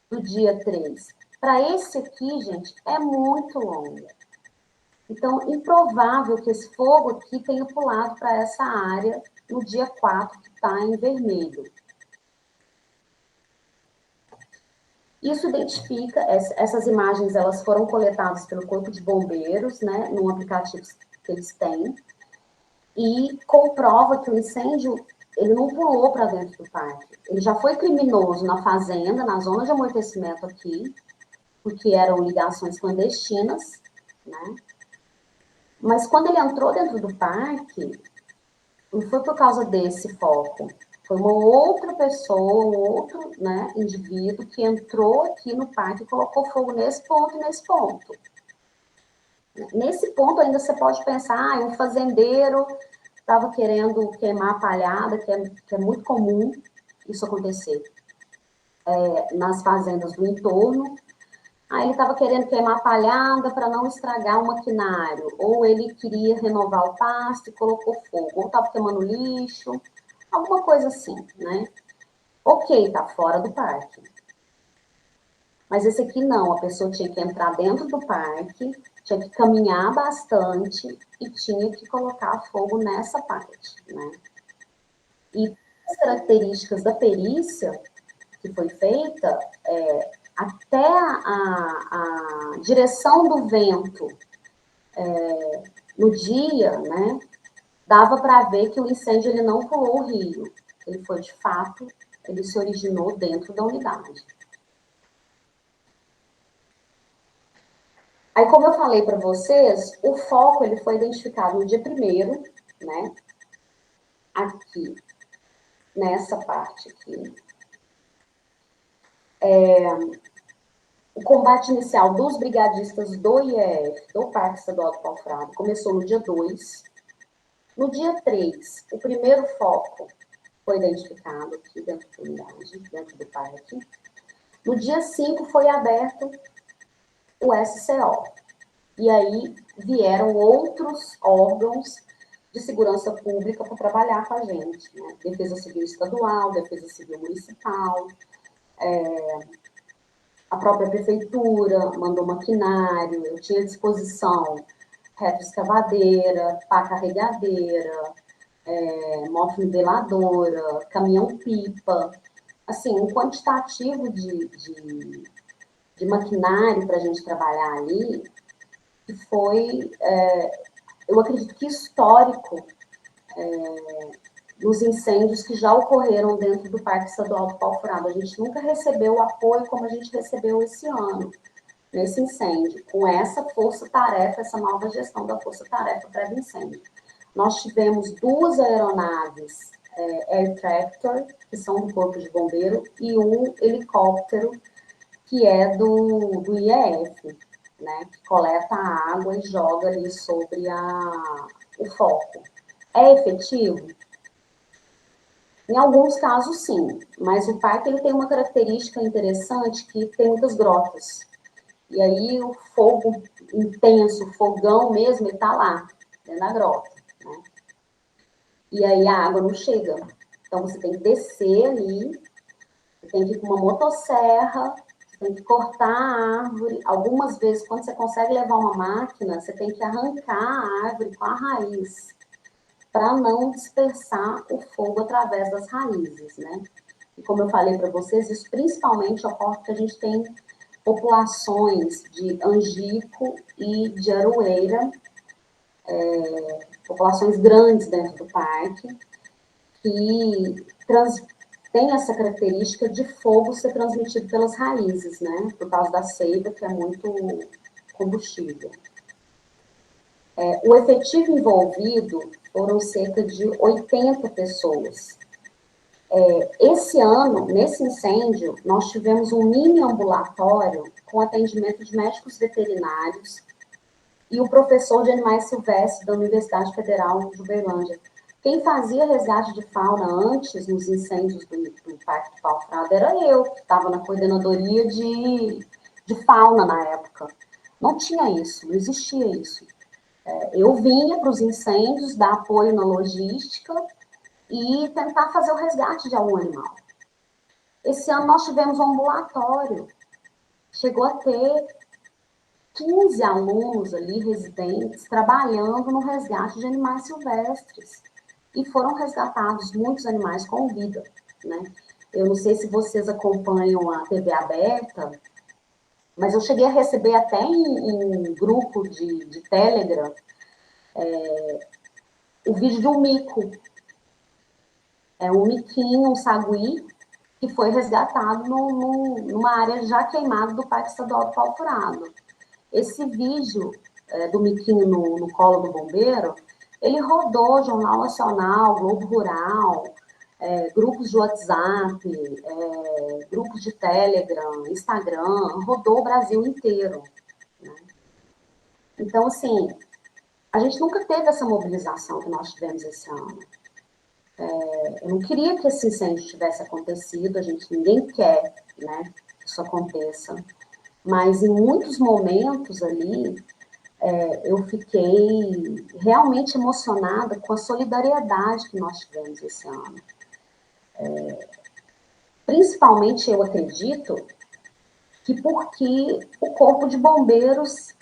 do dia 3, para esse aqui, gente, é muito longa. Então, improvável que esse fogo aqui tenha pulado para essa área no dia 4, que está em vermelho. Isso identifica, essas imagens elas foram coletadas pelo Corpo de Bombeiros, né, num aplicativo que eles têm, e comprova que o incêndio ele não pulou para dentro do parque. Ele já foi criminoso na fazenda, na zona de amortecimento aqui, porque eram ligações clandestinas, né? Mas quando ele entrou dentro do parque, não foi por causa desse foco. Foi uma outra pessoa, um outro, né, indivíduo que entrou aqui no parque e colocou fogo nesse ponto e nesse ponto. Nesse ponto ainda você pode pensar, um fazendeiro estava querendo queimar a palhada, que é muito comum isso acontecer nas fazendas do entorno. Aí ele estava querendo queimar a palhada para não estragar o maquinário, ou ele queria renovar o pasto e colocou fogo, ou estava queimando lixo, alguma coisa assim, né? Ok, tá fora do parque. Mas esse aqui não, a pessoa tinha que entrar dentro do parque, tinha que caminhar bastante e tinha que colocar fogo nessa parte, né? E as características da perícia que foi feita, até a direção do vento no dia, né, dava para ver que o incêndio ele não pulou o rio, ele foi de fato, ele se originou dentro da unidade. Aí, como eu falei para vocês, o foco ele foi identificado no dia 1º, né, aqui, nessa parte aqui. O combate inicial dos brigadistas do IEF, do Parque Estadual do Pau Furado, começou no dia 2. No dia 3, o primeiro foco foi identificado aqui dentro da unidade, dentro do parque. No dia 5, foi aberto o SCO. E aí vieram outros órgãos de segurança pública para trabalhar com a gente, né? Defesa Civil Estadual, Defesa Civil Municipal, a própria prefeitura mandou maquinário, eu tinha à disposição retroescavadeira, pá carregadeira, moto niveladora, caminhão-pipa, assim, um quantitativo de maquinário para a gente trabalhar ali, que foi, eu acredito que histórico, dos incêndios que já ocorreram dentro do Parque Estadual do Pau Furado. A gente nunca recebeu o apoio como a gente recebeu esse ano, nesse incêndio, com essa força-tarefa, essa nova gestão da força-tarefa pré-incêndio. Nós tivemos 2 aeronaves Air Tractor, que são do Corpo de Bombeiro, e um helicóptero, que é do IEF, né, que coleta a água e joga ali sobre o foco. É efetivo? Em alguns casos, sim, mas o parque ele tem uma característica interessante que tem muitas grotas. E aí o fogo intenso, o fogão mesmo, ele está lá, dentro da grota, né? E aí a água não chega. Então você tem que descer ali, você tem que ir com uma motosserra, você tem que cortar a árvore. Algumas vezes, quando você consegue levar uma máquina, você tem que arrancar a árvore com a raiz, para não dispersar o fogo através das raízes, né? E como eu falei para vocês, isso principalmente ocorre porque a gente tem populações de angico e de aroeira, populações grandes dentro do parque, que tem essa característica de fogo ser transmitido pelas raízes, né? Por causa da seiva, que é muito combustível. O efetivo envolvido foram cerca de 80 pessoas. Esse ano, nesse incêndio, nós tivemos um mini ambulatório com atendimento de médicos veterinários e o professor de animais silvestres da Universidade Federal de Uberlândia. Quem fazia resgate de fauna antes, nos incêndios do Parque do Pau-Frado, era eu, que estava na coordenadoria de fauna na época. Não tinha isso, não existia isso. Eu vinha para os incêndios, dar apoio na logística e tentar fazer o resgate de algum animal. Esse ano nós tivemos um ambulatório, chegou a ter 15 alunos ali, residentes, trabalhando no resgate de animais silvestres. E foram resgatados muitos animais com vida, né? Eu não sei se vocês acompanham a TV aberta, mas eu cheguei a receber até em grupo de Telegram o vídeo de um mico. É um miquinho, um sagui, que foi resgatado numa área já queimada do Parque Estadual do Pau Furado. Esse vídeo do miquinho no colo do bombeiro, ele rodou Jornal Nacional, Globo Rural, grupos de WhatsApp, grupos de Telegram, Instagram, rodou o Brasil inteiro, né? Então, assim, a gente nunca teve essa mobilização que nós tivemos esse ano. Eu não queria que esse incêndio tivesse acontecido, ninguém quer, né, que isso aconteça, mas em muitos momentos ali, eu fiquei realmente emocionada com a solidariedade que nós tivemos esse ano. Principalmente, eu acredito, que porque o Corpo de Bombeiros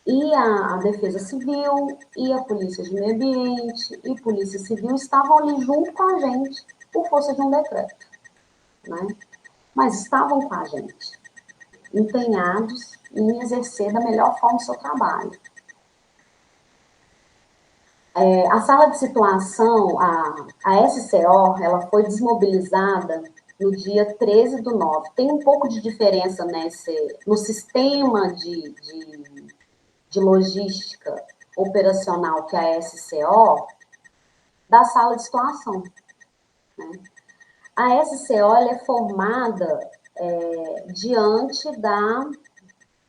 e a Defesa Civil, e a Polícia de Meio Ambiente, e a Polícia Civil estavam ali junto com a gente, por força de um decreto, né? Mas estavam com a gente, empenhados em exercer da melhor forma o seu trabalho. A sala de situação, a SCO, ela foi desmobilizada no dia 13/9. Tem um pouco de diferença no sistema de logística operacional que é a SCO, da sala de situação, né? A SCO ela é formada diante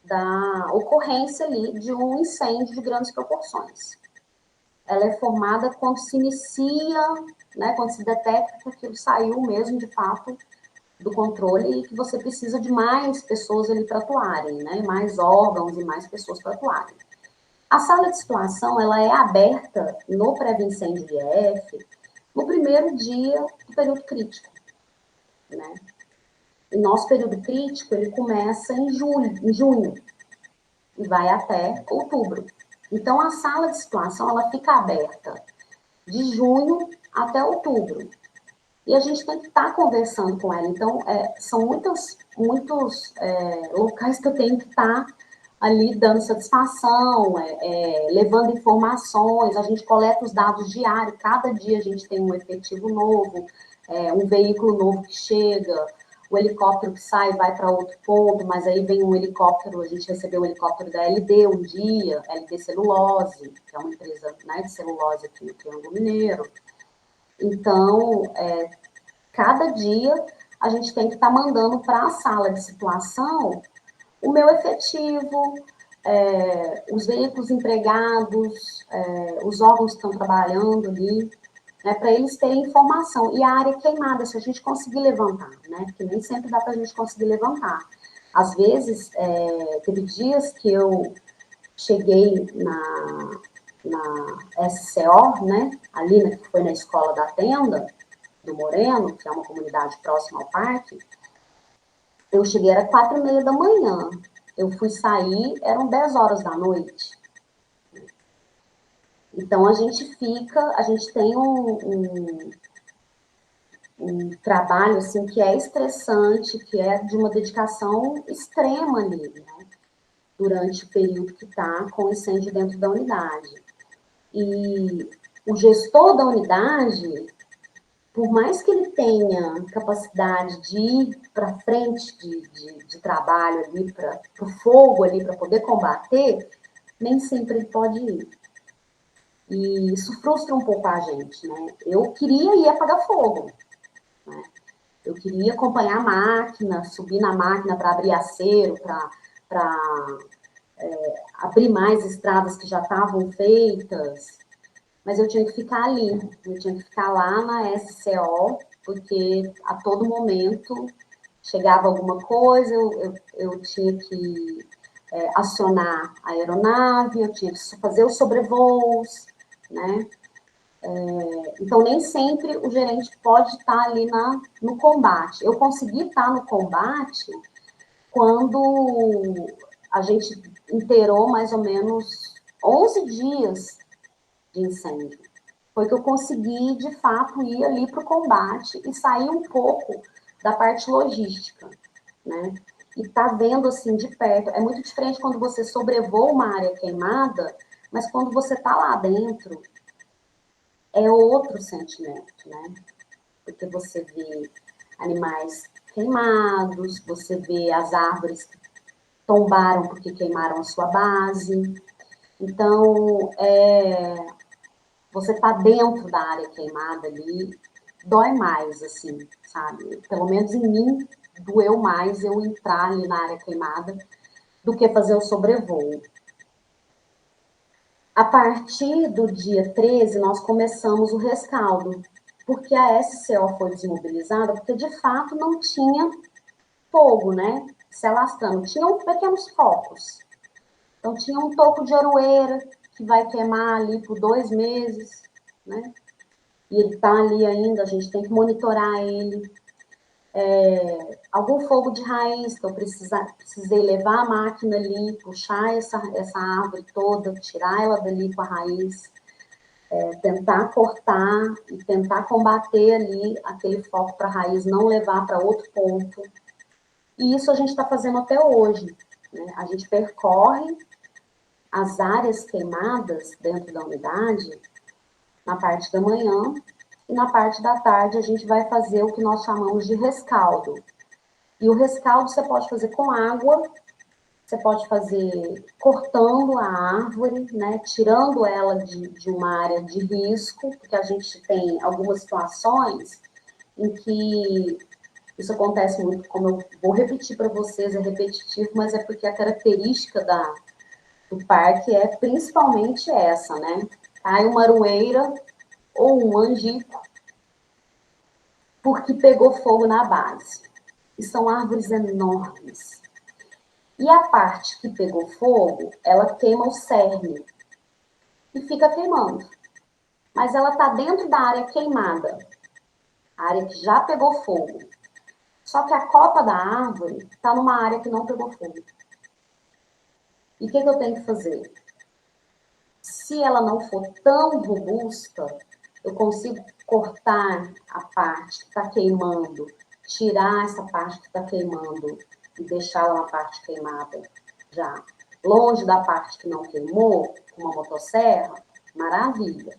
da ocorrência ali de um incêndio de grandes proporções. Ela é formada quando se inicia, né, quando se detecta que aquilo saiu mesmo, de fato, do controle e que você precisa de mais pessoas ali para atuarem, né, mais órgãos e mais pessoas para atuarem. A sala de situação, ela é aberta no pré-incêndio IF no primeiro dia do período crítico, né? O nosso período crítico, ele começa em junho e vai até outubro. Então, a sala de situação, ela fica aberta de junho até outubro. E a gente tem que estar conversando com ela. Então, são muitos locais que eu tenho que estar ali dando satisfação, levando informações, a gente coleta os dados diários, cada dia a gente tem um efetivo novo, um veículo novo que chega, o helicóptero que sai vai para outro ponto, mas aí vem um helicóptero, a gente recebeu um helicóptero da LD um dia, LD Celulose, que é uma empresa, né, de celulose aqui no Triângulo Mineiro. Então, cada dia a gente tem que estar mandando para a sala de situação o meu efetivo, os veículos empregados, os órgãos que estão trabalhando ali, né, para eles terem informação. E a área queimada, se a gente conseguir levantar, né, porque nem sempre dá para a gente conseguir levantar. Às vezes, teve dias que eu cheguei na SCO, né, ali que foi na escola da Tenda, do Moreno, que é uma comunidade próxima ao parque. Eu cheguei, era 4h30 da manhã. Eu fui sair, eram 10 horas da noite. Então, a gente tem um trabalho, assim, que é estressante, que é de uma dedicação extrema ali, né? Durante o período que está com incêndio dentro da unidade. E o gestor da unidade, por mais que ele tenha capacidade de ir para frente de trabalho ali, para o fogo ali, para poder combater, nem sempre ele pode ir. E isso frustra um pouco a gente, né? Eu queria ir apagar fogo, né? Eu queria acompanhar a máquina, subir na máquina para abrir acero, para abrir mais estradas que já estavam feitas, mas eu tinha que ficar ali, eu tinha que ficar lá na SCO, porque a todo momento chegava alguma coisa, eu tinha que acionar a aeronave, eu tinha que fazer os sobrevoos, né? Então, nem sempre o gerente pode estar ali no combate. Eu consegui estar no combate quando a gente inteirou mais ou menos 11 dias de incêndio. Foi que eu consegui, de fato, ir ali para o combate e sair um pouco da parte logística, né? E tá vendo, assim, de perto. É muito diferente quando você sobrevoa uma área queimada, mas quando você tá lá dentro, é outro sentimento, né? Porque você vê animais queimados, você vê as árvores que tombaram porque queimaram a sua base. Então, você tá dentro da área queimada ali, dói mais, assim, sabe? Pelo menos em mim, doeu mais eu entrar ali na área queimada do que fazer o sobrevoo. A partir do dia 13, nós começamos o rescaldo, porque a SCO foi desmobilizada, porque de fato não tinha fogo, né? Se alastrando. Tinham pequenos focos. Então, tinha um toco de aroeira que vai queimar ali por 2 meses, né? E ele está ali ainda, a gente tem que monitorar ele. Algum fogo de raiz que eu precisei levar a máquina ali, puxar essa árvore toda, tirar ela dali com a raiz, tentar cortar e tentar combater ali aquele foco para a raiz não levar para outro ponto. E isso a gente está fazendo até hoje, né? A gente percorre as áreas queimadas dentro da unidade na parte da manhã e na parte da tarde a gente vai fazer o que nós chamamos de rescaldo. E o rescaldo você pode fazer com água, você pode fazer cortando a árvore, né, tirando ela de uma área de risco, porque a gente tem algumas situações em que isso acontece muito, como eu vou repetir para vocês, é repetitivo, mas é porque a característica do parque é principalmente essa, né? Cai uma aroeira ou um angico porque pegou fogo na base. E são árvores enormes. E a parte que pegou fogo, ela queima o cerne e fica queimando. Mas ela está dentro da área queimada, a área que já pegou fogo. Só que a copa da árvore está numa área que não pegou fogo. E o que eu tenho que fazer? Se ela não for tão robusta, eu consigo cortar a parte que está queimando, tirar essa parte que está queimando e deixá-la na parte queimada já longe da parte que não queimou, com uma motosserra, maravilha.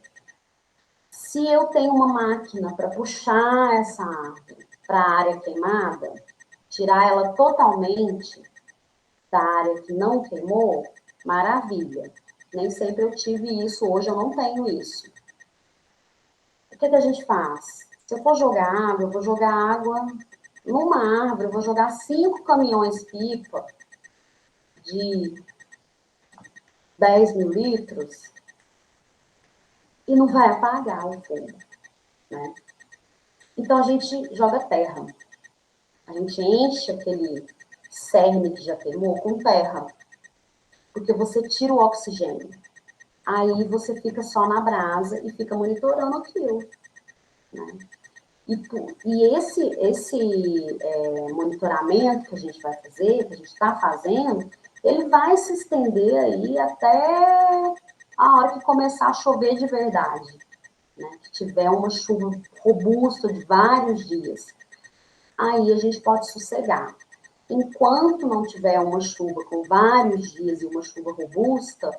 Se eu tenho uma máquina para puxar essa árvore para a área queimada, tirar ela totalmente da área que não queimou, maravilha. Nem sempre eu tive isso, hoje eu não tenho isso. O que a gente faz? Se eu for jogar água, eu vou jogar água numa árvore, eu vou jogar 5 caminhões-pipa de 10 mil litros e não vai apagar o fogo, né? Então a gente joga terra. A gente enche aquele cerne que já queimou com terra, porque você tira o oxigênio. Aí você fica só na brasa e fica monitorando aquilo, né? E esse monitoramento que a gente vai fazer, que a gente está fazendo, ele vai se estender aí até a hora que começar a chover de verdade, né? Que tiver uma chuva robusta de vários dias. Aí a gente pode sossegar. Enquanto não tiver uma chuva com vários dias e uma chuva robusta,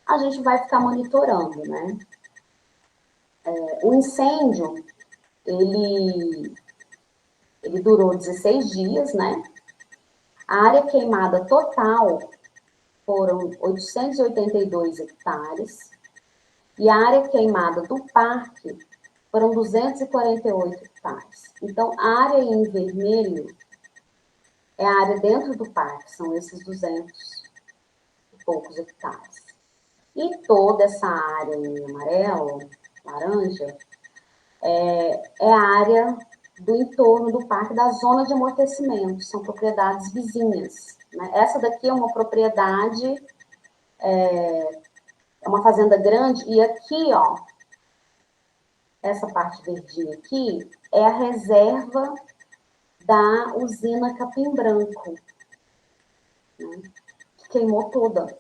a gente vai ficar monitorando, né? O incêndio, ele durou 16 dias, né? A área queimada total foram 882 hectares e a área queimada do parque foram 248 hectares. Então, a área em vermelho é a área dentro do parque, são esses 200 e poucos hectares. E toda essa área em amarelo, laranja, é a área do entorno do parque, da zona de amortecimento, são propriedades vizinhas, né? Essa daqui é uma propriedade, é uma fazenda grande, e aqui, ó, essa parte verdinha aqui, é a reserva da usina Capim Branco, né? Que queimou toda.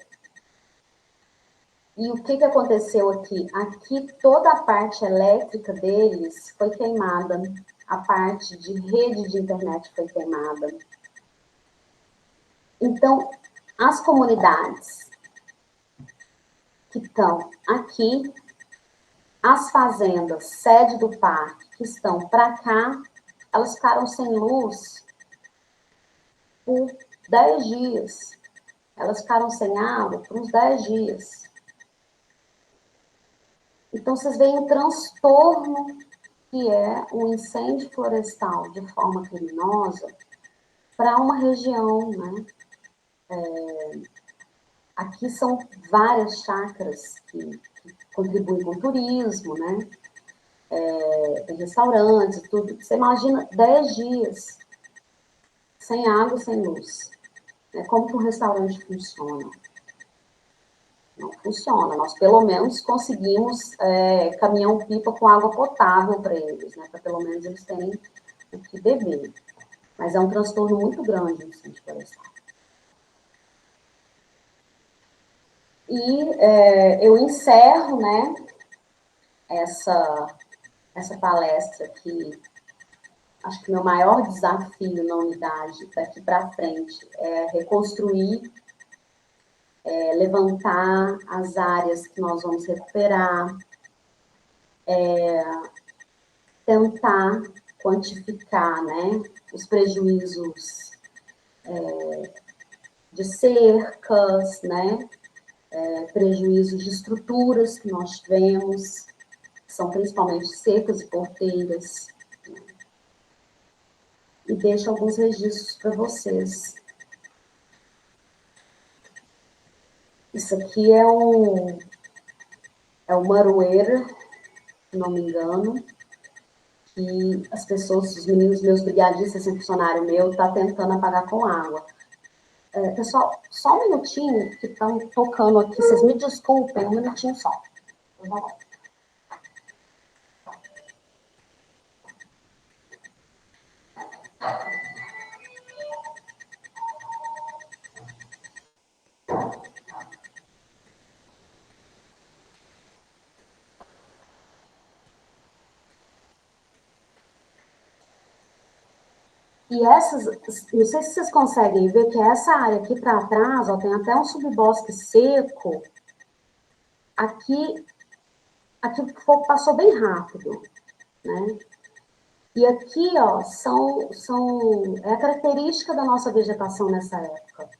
E o que aconteceu aqui? Aqui toda a parte elétrica deles foi queimada, a parte de rede de internet foi queimada. Então, as comunidades que estão aqui, as fazendas, sede do parque, que estão para cá, elas ficaram sem luz por 10 dias. Elas ficaram sem água por uns 10 dias. Então, vocês veem o transtorno que é um incêndio florestal de forma criminosa para uma região, né? Aqui são várias chácaras que contribuem com o turismo, né? Tem restaurantes e tudo. Você imagina 10 dias sem água, sem luz. Né? Como que um restaurante funciona? Não funciona. Nós, pelo menos, conseguimos caminhão-pipa com água potável para eles, né? Para pelo menos eles terem o que beber. Mas é um transtorno muito grande o incêndio florestal. E eu encerro, né, essa palestra que acho que meu maior desafio na unidade daqui para frente é reconstruir, levantar as áreas que nós vamos recuperar, tentar quantificar, né, os prejuízos de cercas, né, prejuízos de estruturas que nós tivemos, que são principalmente cercas e porteiras, e deixo alguns registros para vocês. Isso aqui é um Maroeira, se não me engano, que as pessoas, os meninos meus brigadistas, esse funcionário meu, está tentando apagar com água. Pessoal, só um minutinho, que estão tocando aqui, vocês me desculpem, um minutinho só. E essas, não sei se vocês conseguem ver que essa área aqui para trás, ó, tem até um subbosque seco. Aqui o fogo passou bem rápido, né? E aqui, ó, é a característica da nossa vegetação nessa época.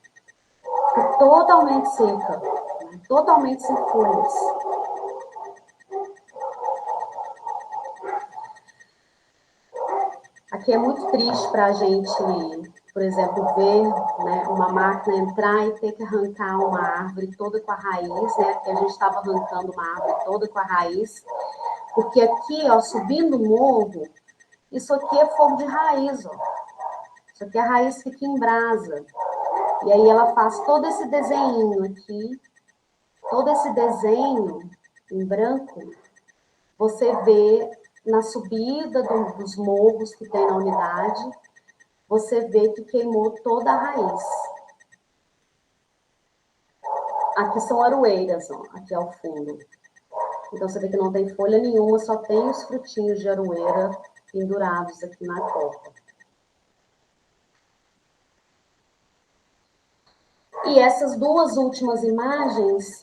Fica totalmente seca, né? Totalmente sem folhas. Aqui é muito triste para a gente, por exemplo, ver, né, uma máquina entrar e ter que arrancar uma árvore toda com a raiz, né? Porque a gente estava arrancando uma árvore toda com a raiz, porque aqui, ó, subindo o morro, isso aqui é fogo de raiz, ó. Só que a raiz fica em brasa. E aí ela faz todo esse desenho aqui, todo esse desenho em branco, você vê na subida dos morros que tem na unidade, você vê que queimou toda a raiz. Aqui são aroeiras, ó, aqui ao fundo. Então você vê que não tem folha nenhuma, só tem os frutinhos de aroeira pendurados aqui na copa. E essas duas últimas imagens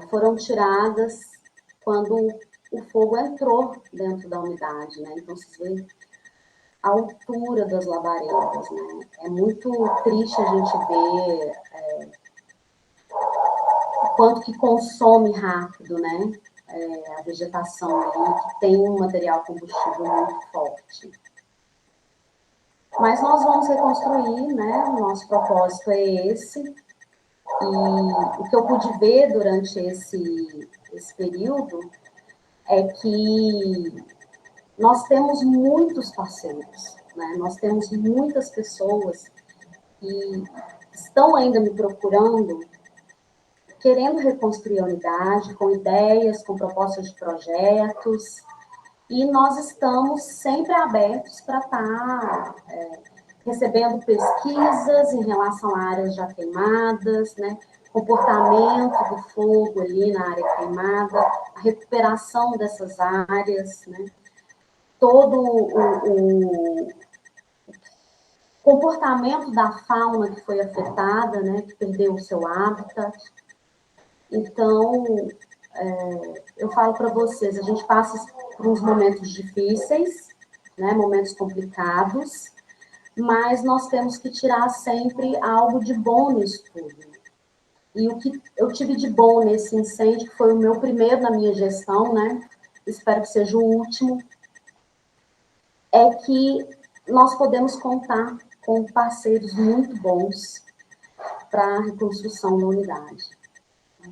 foram tiradas quando o fogo entrou dentro da unidade, né? Então você vê a altura das labaredas, né? É muito triste a gente ver o quanto que consome rápido, né? A vegetação ali, que tem um material combustível muito forte. Mas nós vamos reconstruir, né? O nosso propósito é esse. E o que eu pude ver durante esse período é que nós temos muitos parceiros, né? Nós temos muitas pessoas que estão ainda me procurando, querendo reconstruir a unidade, com ideias, com propostas de projetos, e nós estamos sempre abertos para estar recebendo pesquisas em relação a áreas já queimadas, né? Comportamento do fogo ali na área queimada, a recuperação dessas áreas, né? Todo o comportamento da fauna que foi afetada, né? Que perdeu o seu hábitat. Então, eu falo para vocês, a gente passa por uns momentos difíceis, né? Momentos complicados, mas nós temos que tirar sempre algo de bom nisso tudo. E o que eu tive de bom nesse incêndio, que foi o meu primeiro na minha gestão, né? Espero que seja o último, é que nós podemos contar com parceiros muito bons para a reconstrução da unidade.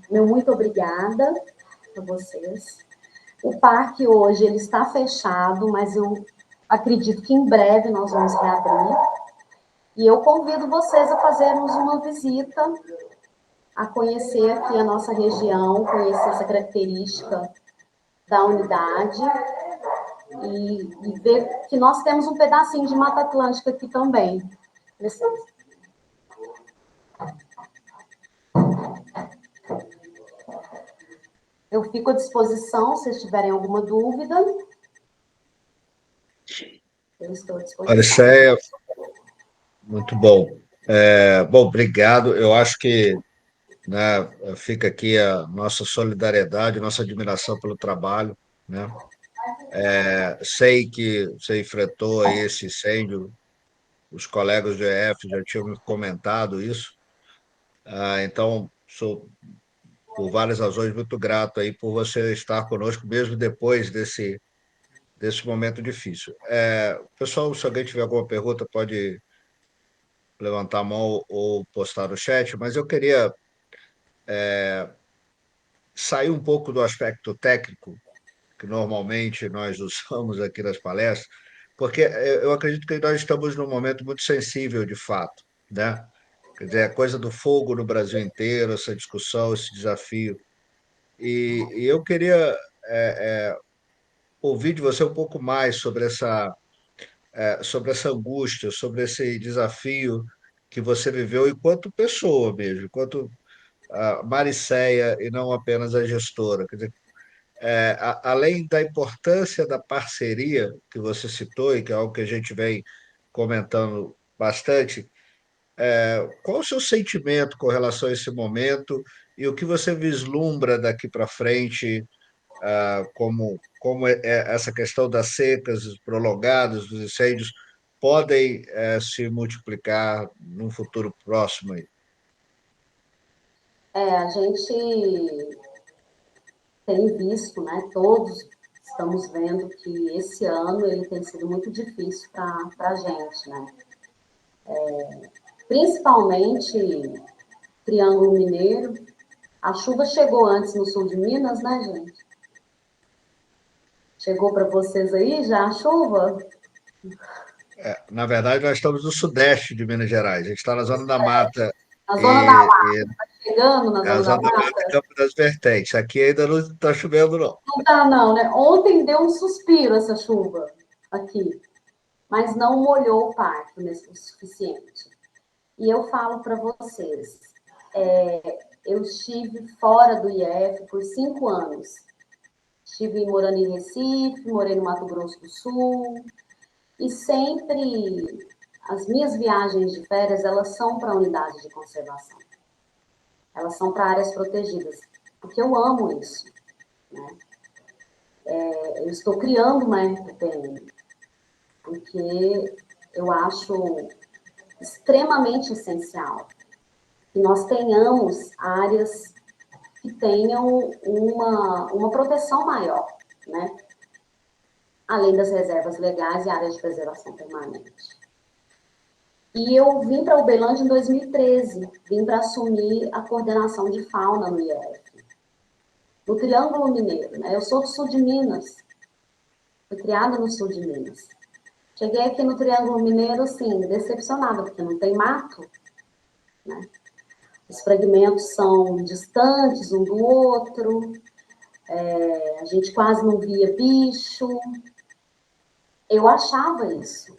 Meu muito obrigada a vocês. O parque hoje ele está fechado, mas eu acredito que em breve nós vamos reabrir. E eu convido vocês a fazermos uma visita, a conhecer aqui a nossa região, conhecer essa característica da unidade e ver que nós temos um pedacinho de Mata Atlântica aqui também. Eu fico à disposição, se tiverem alguma dúvida. Eu estou à disposição. Maricéia, muito bom. Bom, obrigado. Eu acho que, né, fica aqui a nossa solidariedade, nossa admiração pelo trabalho, né? Sei que você enfrentou aí esse incêndio, os colegas do EF já tinham me comentado isso. Então, sou, por várias razões, muito grato aí por você estar conosco, mesmo depois desse momento difícil. Pessoal, se alguém tiver alguma pergunta, pode levantar a mão ou postar no chat, mas eu queria sair um pouco do aspecto técnico, que normalmente nós usamos aqui nas palestras, porque eu acredito que nós estamos num momento muito sensível, de fato, né? Quer dizer, a coisa do fogo no Brasil inteiro, essa discussão, esse desafio. E eu queria ouvir de você um pouco mais sobre essa angústia, sobre esse desafio que você viveu enquanto pessoa mesmo, enquanto Maricéia e não apenas a gestora. Quer dizer, além da importância da parceria que você citou, e que é algo que a gente vem comentando bastante, qual o seu sentimento com relação a esse momento e o que você vislumbra daqui para frente, como essa questão das secas prolongadas, dos incêndios, podem se multiplicar num futuro próximo aí? A gente tem visto, né, todos estamos vendo que esse ano ele tem sido muito difícil para a gente, né? Principalmente Triângulo Mineiro. A chuva chegou antes no sul de Minas, né, gente? Chegou para vocês aí já a chuva? Na verdade, nós estamos no sudeste de Minas Gerais. A gente está na zona da mata, Na zona da e, mata, e tá chegando na a zona da zona da mata é mata? Campo das Vertentes. Aqui ainda não está chovendo, não. Não tá, não, né? Ontem deu um suspiro essa chuva aqui, mas não molhou o parque o suficiente. E eu falo para vocês, eu estive fora do IF por 5 anos. Estive morando em Recife, morei no Mato Grosso do Sul, e sempre as minhas viagens de férias, elas são para unidades de conservação. Elas são para áreas protegidas, porque eu amo isso, né? Eu estou criando uma RPPN, porque eu acho extremamente essencial que nós tenhamos áreas que tenham uma proteção maior, né? Além das reservas legais e áreas de preservação permanente. E eu vim para Uberlândia em 2013, vim para assumir a coordenação de fauna no IF, no Triângulo Mineiro, né? Eu sou do sul de Minas, fui criada no sul de Minas. Cheguei aqui no Triângulo Mineiro, assim, decepcionada, porque não tem mato, né? Os fragmentos são distantes um do outro, a gente quase não via bicho. Eu achava isso.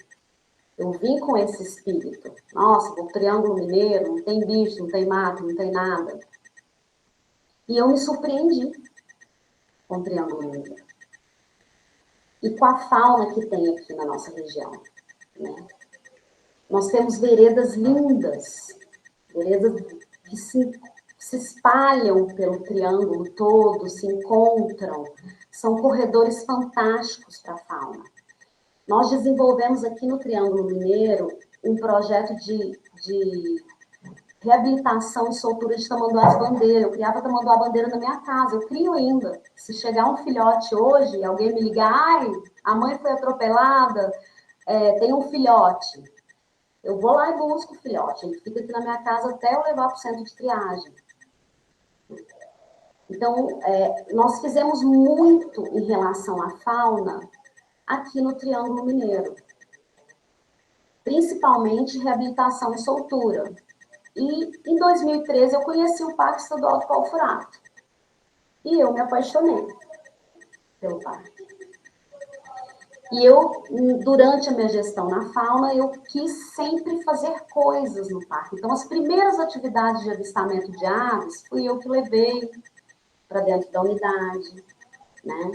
Eu vim com esse espírito. Nossa, o Triângulo Mineiro não tem bicho, não tem mato, não tem nada. E eu me surpreendi com o Triângulo Mineiro. E com a fauna que tem aqui na nossa região, né? Nós temos veredas lindas, veredas que se espalham pelo triângulo todo, se encontram, são corredores fantásticos para a fauna. Nós desenvolvemos aqui no Triângulo Mineiro um projeto de reabilitação e soltura de tamanduás-bandeira. Eu criava tamanduá-bandeira na minha casa, eu crio ainda. Se chegar um filhote hoje, alguém me ligar, ai, a mãe foi atropelada, tem um filhote. Eu vou lá e busco o filhote. Ele fica aqui na minha casa até eu levar para o centro de triagem. Então, nós fizemos muito em relação à fauna aqui no Triângulo Mineiro. Principalmente reabilitação e soltura. E em 2013 eu conheci o Parque Estadual do Pau Furato. E eu me apaixonei pelo parque. E eu, durante a minha gestão na fauna, eu quis sempre fazer coisas no parque. Então, as primeiras atividades de avistamento de aves, fui eu que levei para dentro da unidade, né?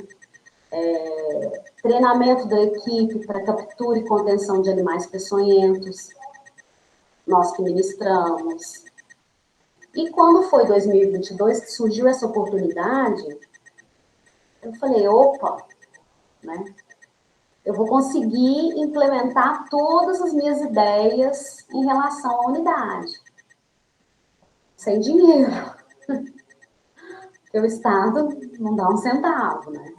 Treinamento da equipe para captura e contenção de animais peçonhentos, nós que ministramos. E quando foi 2022 que surgiu essa oportunidade, eu falei, opa, né? Eu vou conseguir implementar todas as minhas ideias em relação à unidade. Sem dinheiro. Porque o Estado não dá um centavo, né?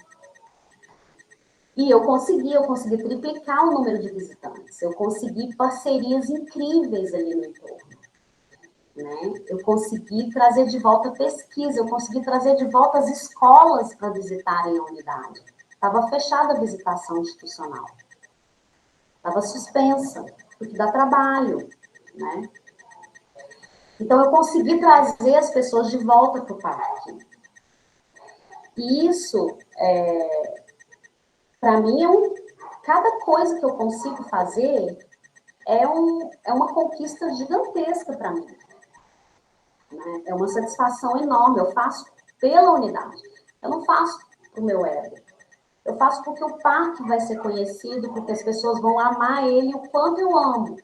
E eu consegui triplicar o número de visitantes. Eu consegui parcerias incríveis ali no entorno. Né? Eu consegui trazer de volta a pesquisa, eu consegui trazer de volta as escolas para visitarem a unidade. Estava fechada a visitação institucional. Estava suspensa, porque dá trabalho, né? Então, eu consegui trazer as pessoas de volta para o parque. E isso, para mim, cada coisa que eu consigo fazer é uma conquista gigantesca para mim. Né? É uma satisfação enorme. Eu faço pela unidade. Eu não faço para o meu ego. Eu faço porque o parque vai ser conhecido, porque as pessoas vão amar ele o quanto eu amo.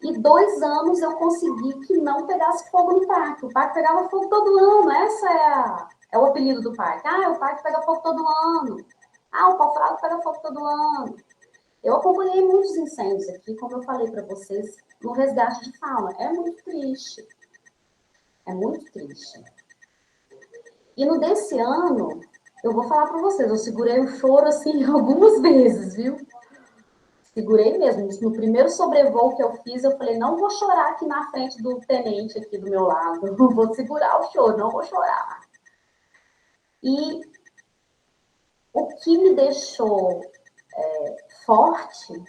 E 2 anos eu consegui que não pegasse fogo no parque. O parque pegava fogo todo ano. Essa é o apelido do parque. Ah, o parque pega fogo todo ano. Ah, o Pau Furato pega fogo todo ano. Eu acompanhei muitos incêndios aqui, como eu falei para vocês, no resgate de fauna. É muito triste. É muito triste. E no desse ano, eu vou falar para vocês, eu segurei o choro assim algumas vezes, viu? Segurei mesmo. No primeiro sobrevoo que eu fiz, eu falei, não vou chorar aqui na frente do tenente aqui do meu lado. Vou segurar o choro, não vou chorar. E o que me deixou forte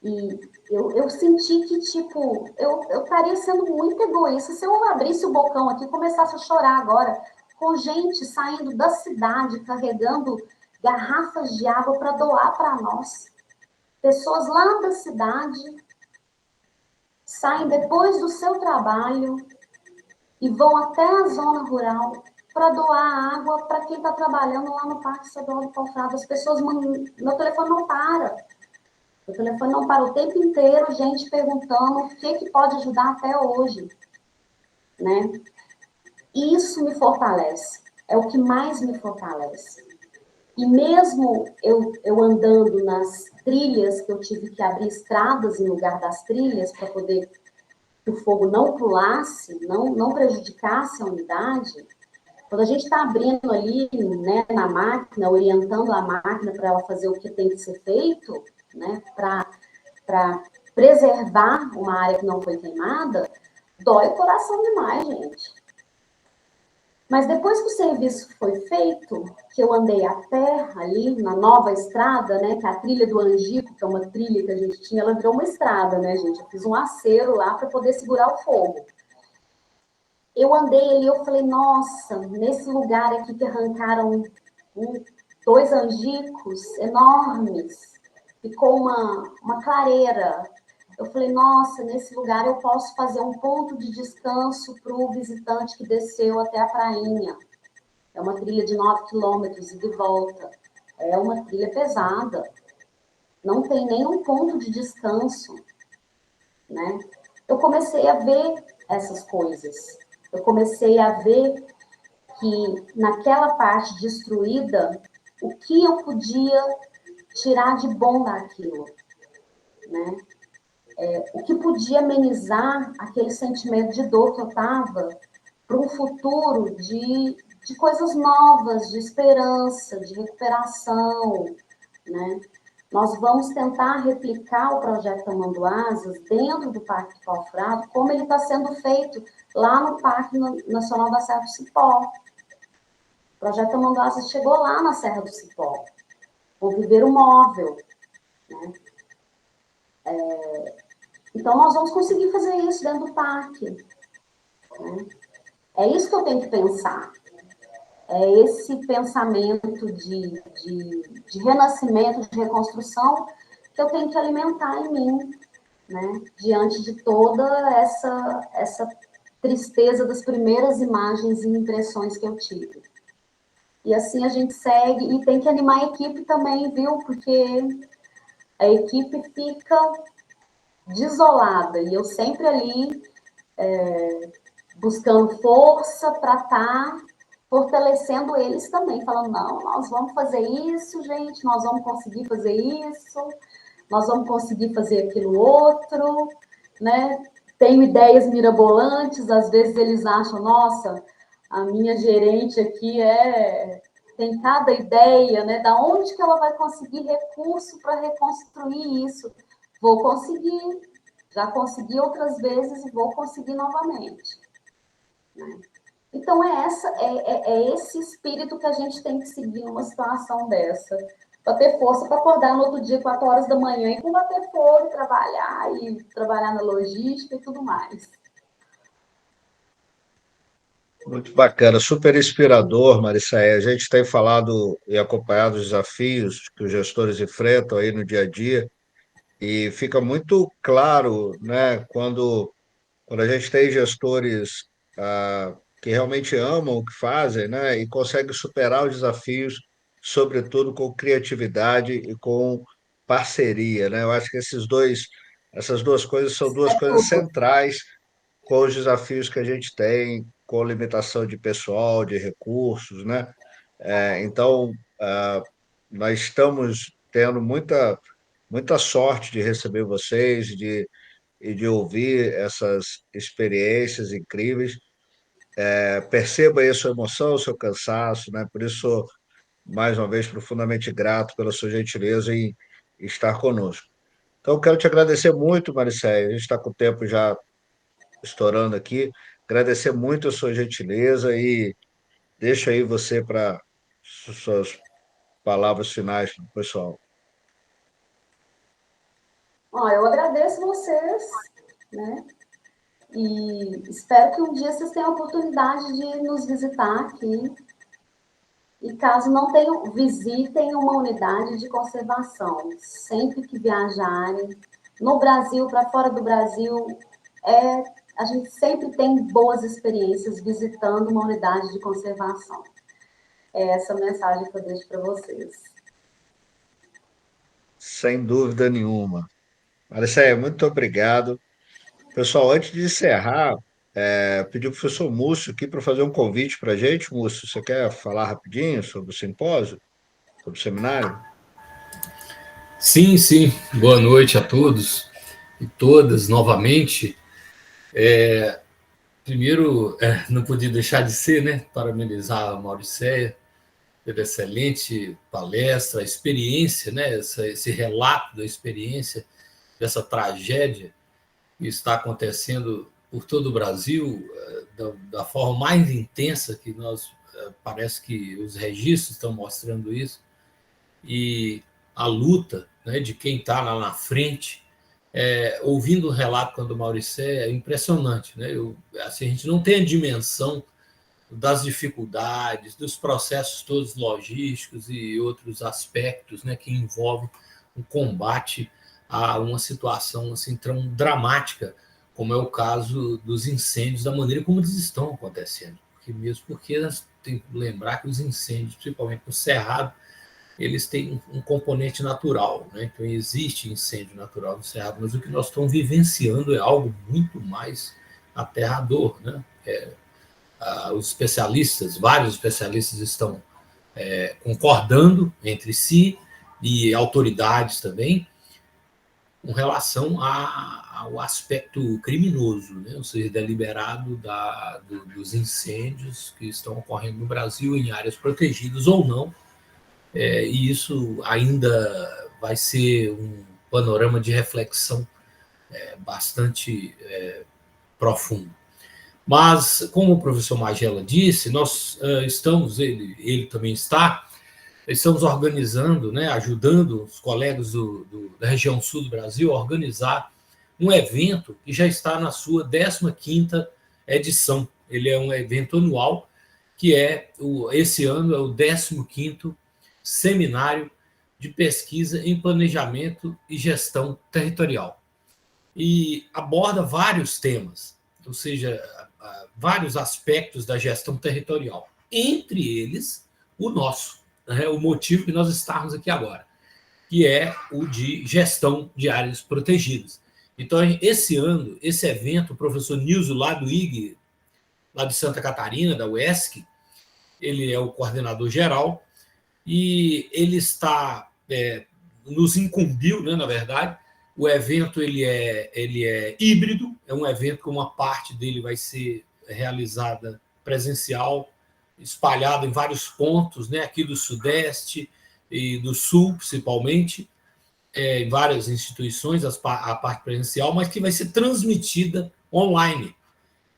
E eu senti que, tipo, eu estaria sendo muito egoísta se eu abrisse o bocão aqui e começasse a chorar agora, com gente saindo da cidade, carregando garrafas de água para doar para nós. Pessoas lá da cidade saem depois do seu trabalho e vão até a zona rural para doar água para quem está trabalhando lá no Parque Estadual do Pau Frato. As pessoas, meu telefone não para. O telefone não para o tempo inteiro, gente perguntando o que pode ajudar até hoje, né? E isso me fortalece, é o que mais me fortalece. E mesmo eu andando nas trilhas, que eu tive que abrir estradas em lugar das trilhas para poder que o fogo não pulasse, não prejudicasse a unidade, quando a gente está abrindo ali, né, na máquina, orientando a máquina para ela fazer o que tem que ser feito, né, para preservar uma área que não foi queimada, dói o coração demais, gente. Mas depois que o serviço foi feito, que eu andei a pé ali na nova estrada, né, que é a trilha do Angico, que é uma trilha que a gente tinha, ela virou uma estrada, né, gente? Eu fiz um acero lá para poder segurar o fogo. Eu andei ali, eu falei, nossa, nesse lugar aqui que arrancaram dois angicos enormes, ficou uma clareira. Eu falei, nossa, nesse lugar eu posso fazer um ponto de descanso para o visitante que desceu até a prainha. É uma trilha de 9 quilômetros e de volta. É uma trilha pesada. Não tem nenhum ponto de descanso, né? Eu comecei a ver essas coisas. Eu comecei a ver que naquela parte destruída, o que eu podia tirar de bom daquilo, né? O que podia amenizar aquele sentimento de dor que eu estava para um futuro de coisas novas, de esperança, de recuperação, né? Nós vamos tentar replicar o projeto Tamanduasas dentro do Parque do Pau Frato, como ele está sendo feito lá no Parque Nacional da Serra do Cipó. O projeto Tamanduasas chegou lá na Serra do Cipó, o viveiro móvel, né? Então, nós vamos conseguir fazer isso dentro do parque, né? É isso que eu tenho que pensar. É esse pensamento de renascimento, de reconstrução, que eu tenho que alimentar em mim, né? Diante de toda essa tristeza das primeiras imagens e impressões que eu tive. E assim a gente segue, e tem que animar a equipe também, viu? Porque a equipe fica desolada, e eu sempre ali buscando força para estar fortalecendo eles também, falando, não, nós vamos fazer isso, gente, nós vamos conseguir fazer isso, nós vamos conseguir fazer aquilo outro, né? Tenho ideias mirabolantes, às vezes eles acham, nossa, a minha gerente aqui tem cada ideia, né? Da onde que ela vai conseguir recurso para reconstruir isso? Vou conseguir, já consegui outras vezes e vou conseguir novamente. Né? Então é esse espírito que a gente tem que seguir numa situação dessa, para ter força para acordar no outro dia 4 horas da manhã e combater fogo, e trabalhar na logística e tudo mais. Muito bacana, super inspirador, Marissaia. A gente tem falado e acompanhado os desafios que os gestores enfrentam aí no dia a dia, e fica muito claro, né, quando a gente tem gestores que realmente amam o que fazem, né, e conseguem superar os desafios, sobretudo com criatividade e com parceria, né? Eu acho que essas duas coisas são duas É coisas tudo. centrais com os desafios que a gente tem, com limitação de pessoal, de recursos, né? Então, nós estamos tendo muita sorte de receber vocês, e de ouvir essas experiências incríveis. Perceba aí a sua emoção, o seu cansaço, né? Por isso, mais uma vez, profundamente grato pela sua gentileza em estar conosco. Então, quero te agradecer muito, Maricéia. A gente está com o tempo já estourando aqui. Agradecer muito a sua gentileza e deixo aí você para suas palavras finais, pessoal. Ó, eu agradeço vocês, né? E espero que um dia vocês tenham a oportunidade de nos visitar aqui. E caso não tenham, visitem uma unidade de conservação. Sempre que viajarem, no Brasil, para fora do Brasil, a gente sempre tem boas experiências visitando uma unidade de conservação. É essa a mensagem que eu deixo para vocês. Sem dúvida nenhuma. Maricéia, muito obrigado. Pessoal, antes de encerrar, pedir o professor Múcio aqui para fazer um convite para a gente. Múcio, você quer falar rapidinho sobre o simpósio, sobre o seminário? Sim, sim. Boa noite a todos e todas novamente. Primeiro, não podia deixar de ser, né? Parabenizar a Mauricéia pela excelente palestra, a experiência, né? Esse relato da experiência dessa tragédia que está acontecendo por todo o Brasil, da forma mais intensa que nós parece que os registros estão mostrando isso, e a luta, né, de quem está lá na frente. Ouvindo o relato quando Mauricé é impressionante, né? Assim, a gente não tem a dimensão das dificuldades, dos processos todos logísticos e outros aspectos, né, que envolvem o combate a uma situação assim tão dramática como é o caso dos incêndios, da maneira como eles estão acontecendo. Porque nós temos que lembrar que os incêndios, principalmente no Cerrado, eles têm um componente natural, né? Então existe incêndio natural no Cerrado, mas o que nós estamos vivenciando é algo muito mais aterrador, né? Os especialistas, vários especialistas estão concordando entre si, e autoridades também, com relação ao aspecto criminoso, né? Ou seja, deliberado dos incêndios que estão ocorrendo no Brasil em áreas protegidas ou não. E isso ainda vai ser um panorama de reflexão bastante profundo. Mas, como o professor Magela disse, nós estamos, ele também estamos organizando, né, ajudando os colegas da região sul do Brasil a organizar um evento que já está na sua 15ª edição. Ele é um evento anual, que esse ano é o 15º Seminário de Pesquisa em Planejamento e Gestão Territorial. E aborda vários temas, ou seja, vários aspectos da gestão territorial. Entre eles, o nosso, né, o motivo que nós estamos aqui agora, que é o de gestão de áreas protegidas. Então, esse ano, esse evento, o professor Nilson, lá do IG, lá de Santa Catarina, da UESC, ele é o coordenador geral, e ele nos incumbiu, né, na verdade. O evento ele é híbrido, é um evento que uma parte dele vai ser realizada presencial, espalhada em vários pontos, né, aqui do Sudeste e do Sul, principalmente, em várias instituições, a parte presencial, mas que vai ser transmitida online.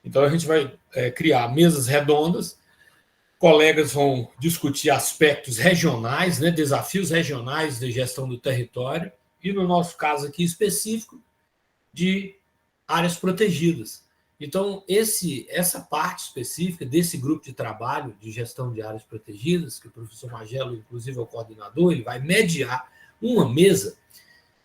Então, a gente vai criar mesas redondas, colegas vão discutir aspectos regionais, né, desafios regionais de gestão do território, e no nosso caso aqui específico, de áreas protegidas. Então, essa parte específica desse grupo de trabalho de gestão de áreas protegidas, que o professor Magelo, inclusive, é o coordenador, ele vai mediar uma mesa,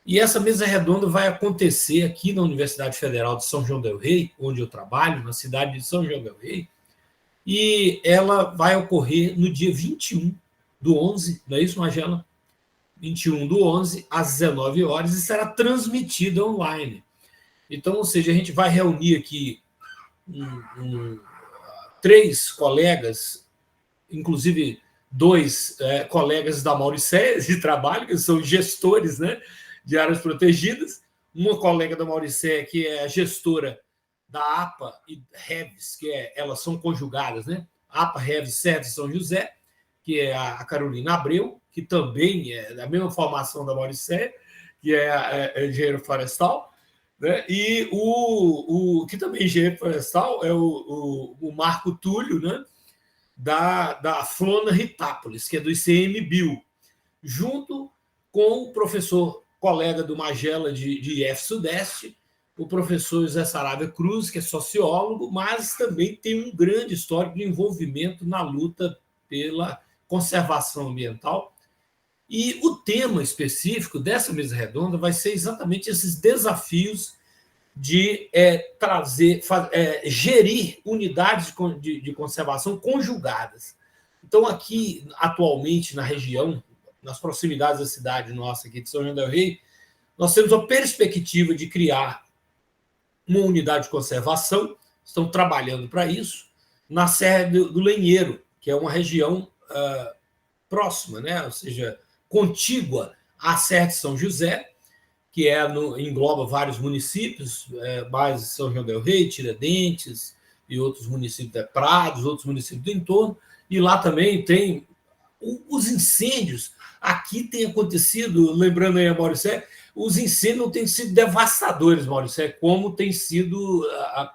e essa mesa redonda vai acontecer aqui na Universidade Federal de São João del Rei, onde eu trabalho, na cidade de São João del Rei, e ela vai ocorrer no dia 21 do 11, não é isso, Magela? 21 do 11, às 19 horas, e será transmitida online. Então, ou seja, a gente vai reunir aqui 3 colegas, inclusive 2 colegas da Mauricéia de trabalho, que são gestores, né, de áreas protegidas, uma colega da Mauricéia que é a gestora da APA e Reves, que elas são conjugadas, né? APA, Reves, Serra de São José, que é a Carolina Abreu, que também é da mesma formação da Mauricéia, que é engenheiro florestal, né? E que também é engenheiro florestal é o Marco Túlio, né? Da Flona Ritápolis, que é do ICMBio, junto com o professor colega do Magela de IF Sudeste, o professor José Saraiva Cruz, que é sociólogo, mas também tem um grande histórico de envolvimento na luta pela conservação ambiental. E o tema específico dessa mesa redonda vai ser exatamente esses desafios de gerir unidades de conservação conjugadas. Então, aqui, atualmente, na região, nas proximidades da cidade nossa aqui de São João del Rei, nós temos a perspectiva de criar uma unidade de conservação, estão trabalhando para isso, na Serra do Lenheiro, que é uma região próxima, né? Ou seja, contígua à Serra de São José, que engloba vários municípios, mais São João del Rei, Tiradentes e outros municípios, Prados, outros municípios do entorno, e lá também tem os incêndios. Aqui tem acontecido, lembrando aí a Mauricé, os incêndios não têm sido devastadores, Mauricé, como tem sido,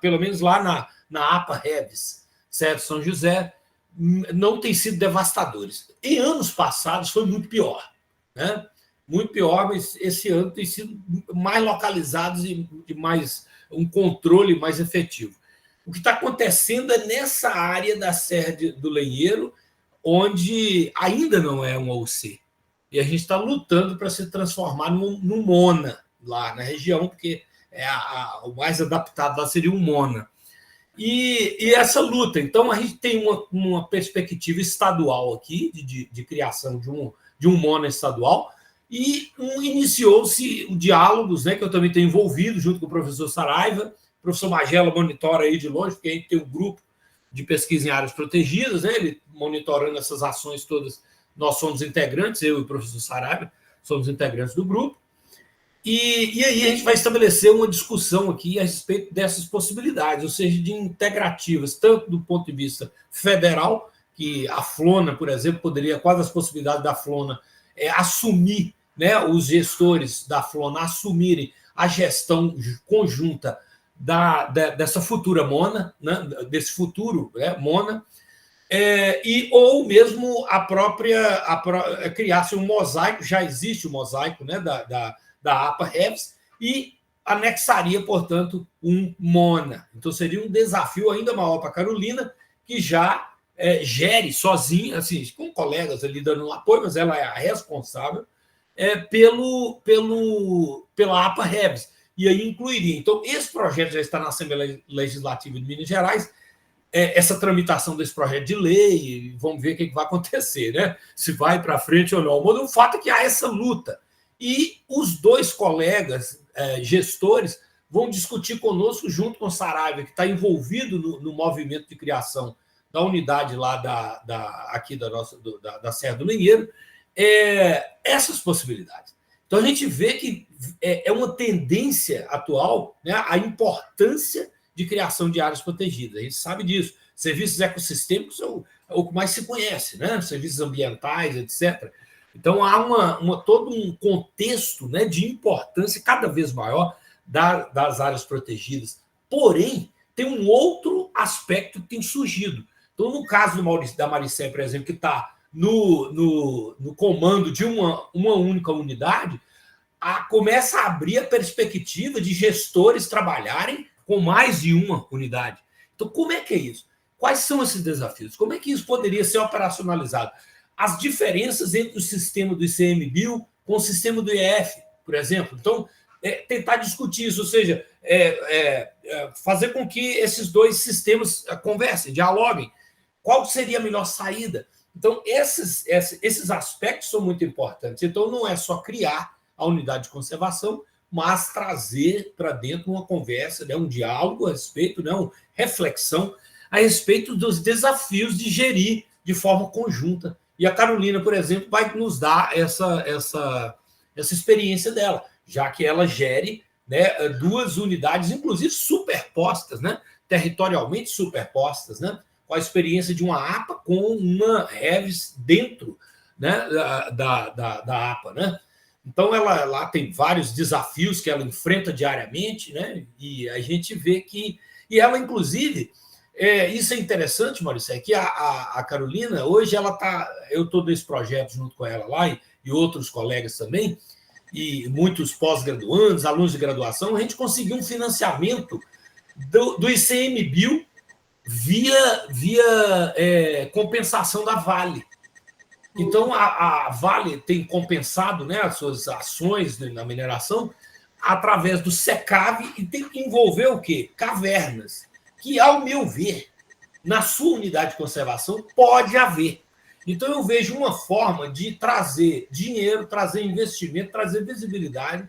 pelo menos lá na APA Reves, certo? São José, não tem sido devastadores. Em anos passados foi muito pior, né? Muito pior, mas esse ano tem sido mais localizados e mais um controle mais efetivo. O que está acontecendo é nessa área da Serra do Lenheiro, onde ainda não é um OC. E a gente está lutando para se transformar num MONA lá na região, porque o mais adaptado lá seria um MONA. E essa luta, então, a gente tem uma perspectiva estadual aqui, de criação de um MONA estadual, e iniciou-se o diálogos, né, que eu também tenho envolvido, junto com o professor Saraiva. O professor Magela monitora aí de longe, porque a gente tem um grupo de pesquisa em áreas protegidas, né, ele monitorando essas ações todas. Nós somos integrantes, eu e o professor Saraiva, somos integrantes do grupo. E aí a gente vai estabelecer uma discussão aqui a respeito dessas possibilidades, ou seja, de integrativas, tanto do ponto de vista federal, que a Flona, por exemplo, quais as possibilidades da Flona assumir, né, os gestores da Flona assumirem a gestão conjunta dessa futura MONA, né, desse futuro MONA, ou mesmo criar-se um mosaico, já existe o mosaico, né, da APA Reves, e anexaria, portanto, um MONA. Então, seria um desafio ainda maior para a Carolina, que já gere sozinha, assim, com colegas ali dando um apoio, mas ela é a responsável pela APA Reves. E aí incluiria. Então, esse projeto já está na Assembleia Legislativa de Minas Gerais, essa tramitação desse projeto de lei, vamos ver o que vai acontecer, né? Se vai para frente ou não. O fato é que há essa luta. E os dois colegas gestores vão discutir conosco, junto com o Saraiva, que está envolvido no movimento de criação da unidade lá aqui da Serra do Lenheiro, essas possibilidades. Então, a gente vê que é uma tendência atual, né, a importância de criação de áreas protegidas. A gente sabe disso. Serviços ecossistêmicos é o que mais se conhece, né? Serviços ambientais, etc. Então, há todo um contexto, né, de importância cada vez maior das áreas protegidas. Porém, tem um outro aspecto que tem surgido. Então, no caso da Mauricé, por exemplo, que está no comando de uma única unidade, começa a abrir a perspectiva de gestores trabalharem com mais de uma unidade. Então, como é que é isso? Quais são esses desafios? Como é que isso poderia ser operacionalizado? As diferenças entre o sistema do ICMBio com o sistema do IEF, por exemplo. Então, tentar discutir isso, ou seja, fazer com que esses dois sistemas conversem, dialoguem. Qual seria a melhor saída? Então, esses aspectos são muito importantes. Então, não é só criar a unidade de conservação, mas trazer para dentro uma conversa, né, um diálogo a respeito, né, uma reflexão a respeito dos desafios de gerir de forma conjunta. E a Carolina, por exemplo, vai nos dar essa experiência dela, já que ela gere, né, duas unidades, inclusive superpostas, né, territorialmente superpostas, né, com a experiência de uma APA com uma Reves dentro, né, da APA, né? Então, ela lá tem vários desafios que ela enfrenta diariamente, né? E a gente vê que... E ela, inclusive, isso é interessante, Maurício, é que a Carolina, hoje, ela está... Eu estou nesse projeto junto com ela lá, e outros colegas também, e muitos pós-graduandos, alunos de graduação, a gente conseguiu um financiamento do ICMBio via compensação da Vale. Então, a Vale tem compensado, né, as suas ações na mineração através do SECAV e tem que envolver o quê? Cavernas, que, ao meu ver, na sua unidade de conservação, pode haver. Então, eu vejo uma forma de trazer dinheiro, trazer investimento, trazer visibilidade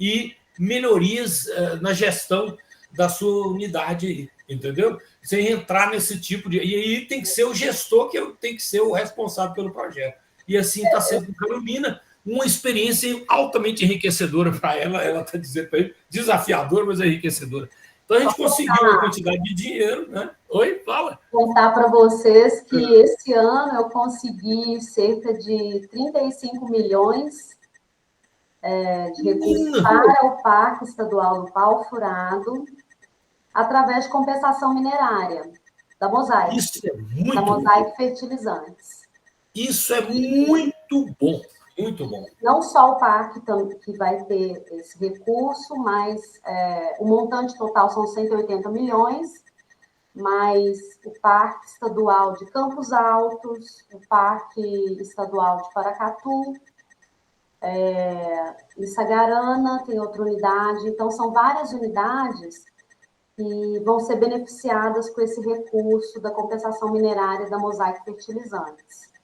e melhorias na gestão da sua unidade, entendeu? Sem entrar nesse tipo de... E aí tem que ser o gestor que tem que ser o responsável pelo projeto. E assim está sendo com Carolina, uma experiência altamente enriquecedora para ela. Ela está dizendo para ele, desafiadora, mas enriquecedora. Então, a gente conseguiu uma quantidade de dinheiro, né? Oi, fala. Contar para vocês que esse ano eu consegui cerca de 35 milhões de recursos para o Parque Estadual do Pau Furado, através de compensação minerária, da Mosaic. Isso é muito da Mosaic bom. Fertilizantes. Isso é muito bom. Muito bom. Não só o parque que vai ter esse recurso, mas o montante total são 180 milhões, mas o Parque Estadual de Campos Altos, o Parque Estadual de Paracatu, em Sagarana tem outra unidade, então são várias unidades que vão ser beneficiadas com esse recurso da compensação minerária da Mosaic Fertilizantes.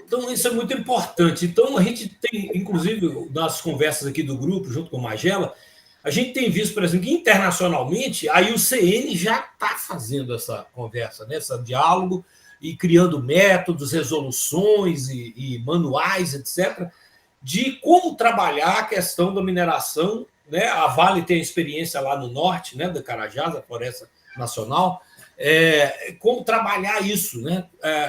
Então, isso é muito importante. Então, a gente tem, inclusive, nas conversas aqui do grupo, junto com o Magela, a gente tem visto, por exemplo, que internacionalmente a IUCN já está fazendo essa conversa, né? Esse diálogo, e criando métodos, resoluções e manuais, etc., de como trabalhar a questão da mineração, né? A Vale tem experiência lá no norte, né, da Carajás, a Floresta Nacional, como trabalhar isso, né?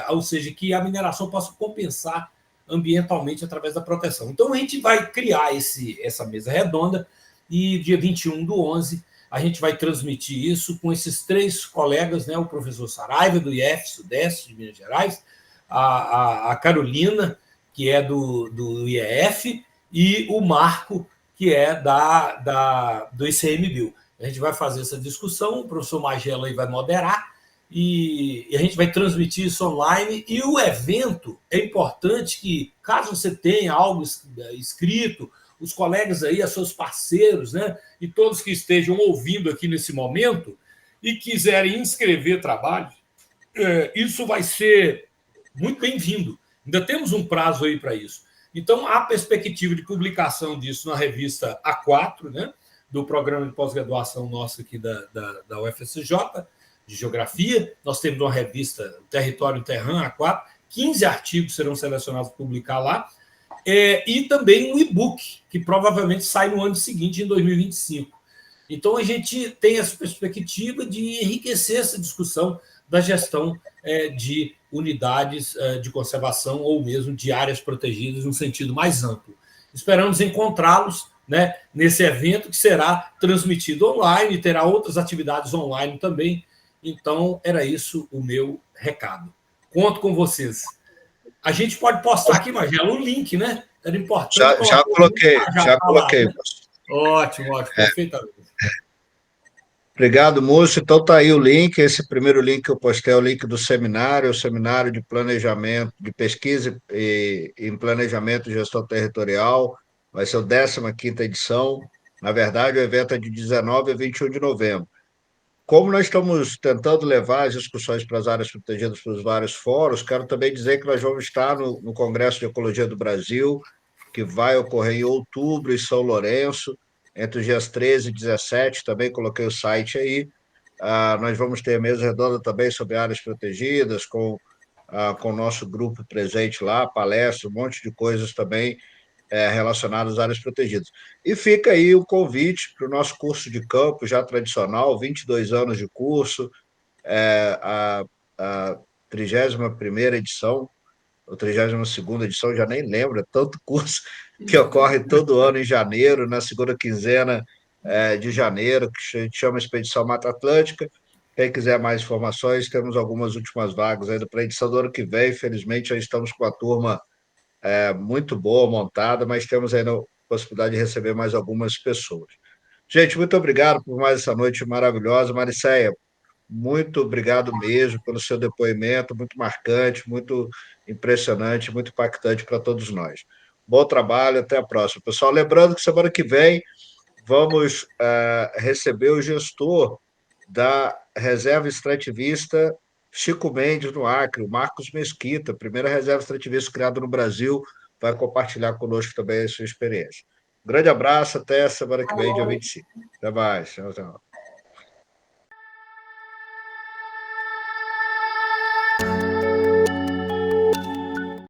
Ou seja, que a mineração possa compensar ambientalmente através da proteção. Então, a gente vai criar essa mesa redonda e dia 21/11 a gente vai transmitir isso com esses 3 colegas, né? O professor Saraiva, do IF Sudeste de Minas Gerais, a Carolina, que é do IEF, e o Marco, que é do ICMBio. A gente vai fazer essa discussão, o professor Magela aí vai moderar, e a gente vai transmitir isso online. E o evento é importante que, caso você tenha algo escrito, os colegas aí, os seus parceiros, né, e todos que estejam ouvindo aqui nesse momento e quiserem inscrever trabalho, isso vai ser muito bem-vindo. Ainda temos um prazo aí para isso. Então, há perspectiva de publicação disso na revista A4, né, do programa de pós-graduação nosso aqui da UFSJ, de Geografia. Nós temos uma revista, Território Terran, A4, 15 artigos serão selecionados para publicar lá, e também um e-book, que provavelmente sai no ano seguinte, em 2025. Então, a gente tem essa perspectiva de enriquecer essa discussão da gestão de unidades de conservação ou mesmo de áreas protegidas no sentido mais amplo. Esperamos encontrá-los, né, nesse evento que será transmitido online, terá outras atividades online também. Então, era isso o meu recado. Conto com vocês. A gente pode postar aqui, Magela, um link, né? Era importante. Já coloquei, já coloquei. Lá, né? Ótimo, perfeitamente. Obrigado, Múcio. Então está aí o link. Esse primeiro link que eu postei é o link do seminário, o seminário de planejamento, de pesquisa em planejamento e gestão territorial. Vai ser a 15ª edição. Na verdade, o evento é de 19 a 21 de novembro. Como nós estamos tentando levar as discussões para as áreas protegidas para os vários fóruns, quero também dizer que nós vamos estar no Congresso de Ecologia do Brasil, que vai ocorrer em outubro, em São Lourenço, entre os dias 13 e 17, também coloquei o site aí. Nós vamos ter a mesa redonda também sobre áreas protegidas, com o nosso grupo presente lá, palestra, um monte de coisas também relacionadas às áreas protegidas. E fica aí o convite para o nosso curso de campo, já tradicional, 22 anos de curso, a 31ª edição, ou 32ª edição, já nem lembro, é tanto curso que ocorre todo ano em janeiro, na segunda quinzena de janeiro, que a gente chama Expedição Mata Atlântica. Quem quiser mais informações, temos algumas últimas vagas ainda para a edição do ano que vem. Infelizmente, já estamos com a turma muito boa, montada, mas temos ainda possibilidade de receber mais algumas pessoas. Gente, muito obrigado por mais essa noite maravilhosa. Maricéia, muito obrigado mesmo pelo seu depoimento, muito marcante, muito impressionante, muito impactante para todos nós. Bom trabalho, até a próxima. Pessoal, lembrando que semana que vem vamos receber o gestor da reserva extrativista Chico Mendes, no Acre, o Marcos Mesquita, primeira reserva extrativista criada no Brasil, vai compartilhar conosco também a sua experiência. Um grande abraço, até semana que vem, dia 25. Até mais. Tchau, tchau.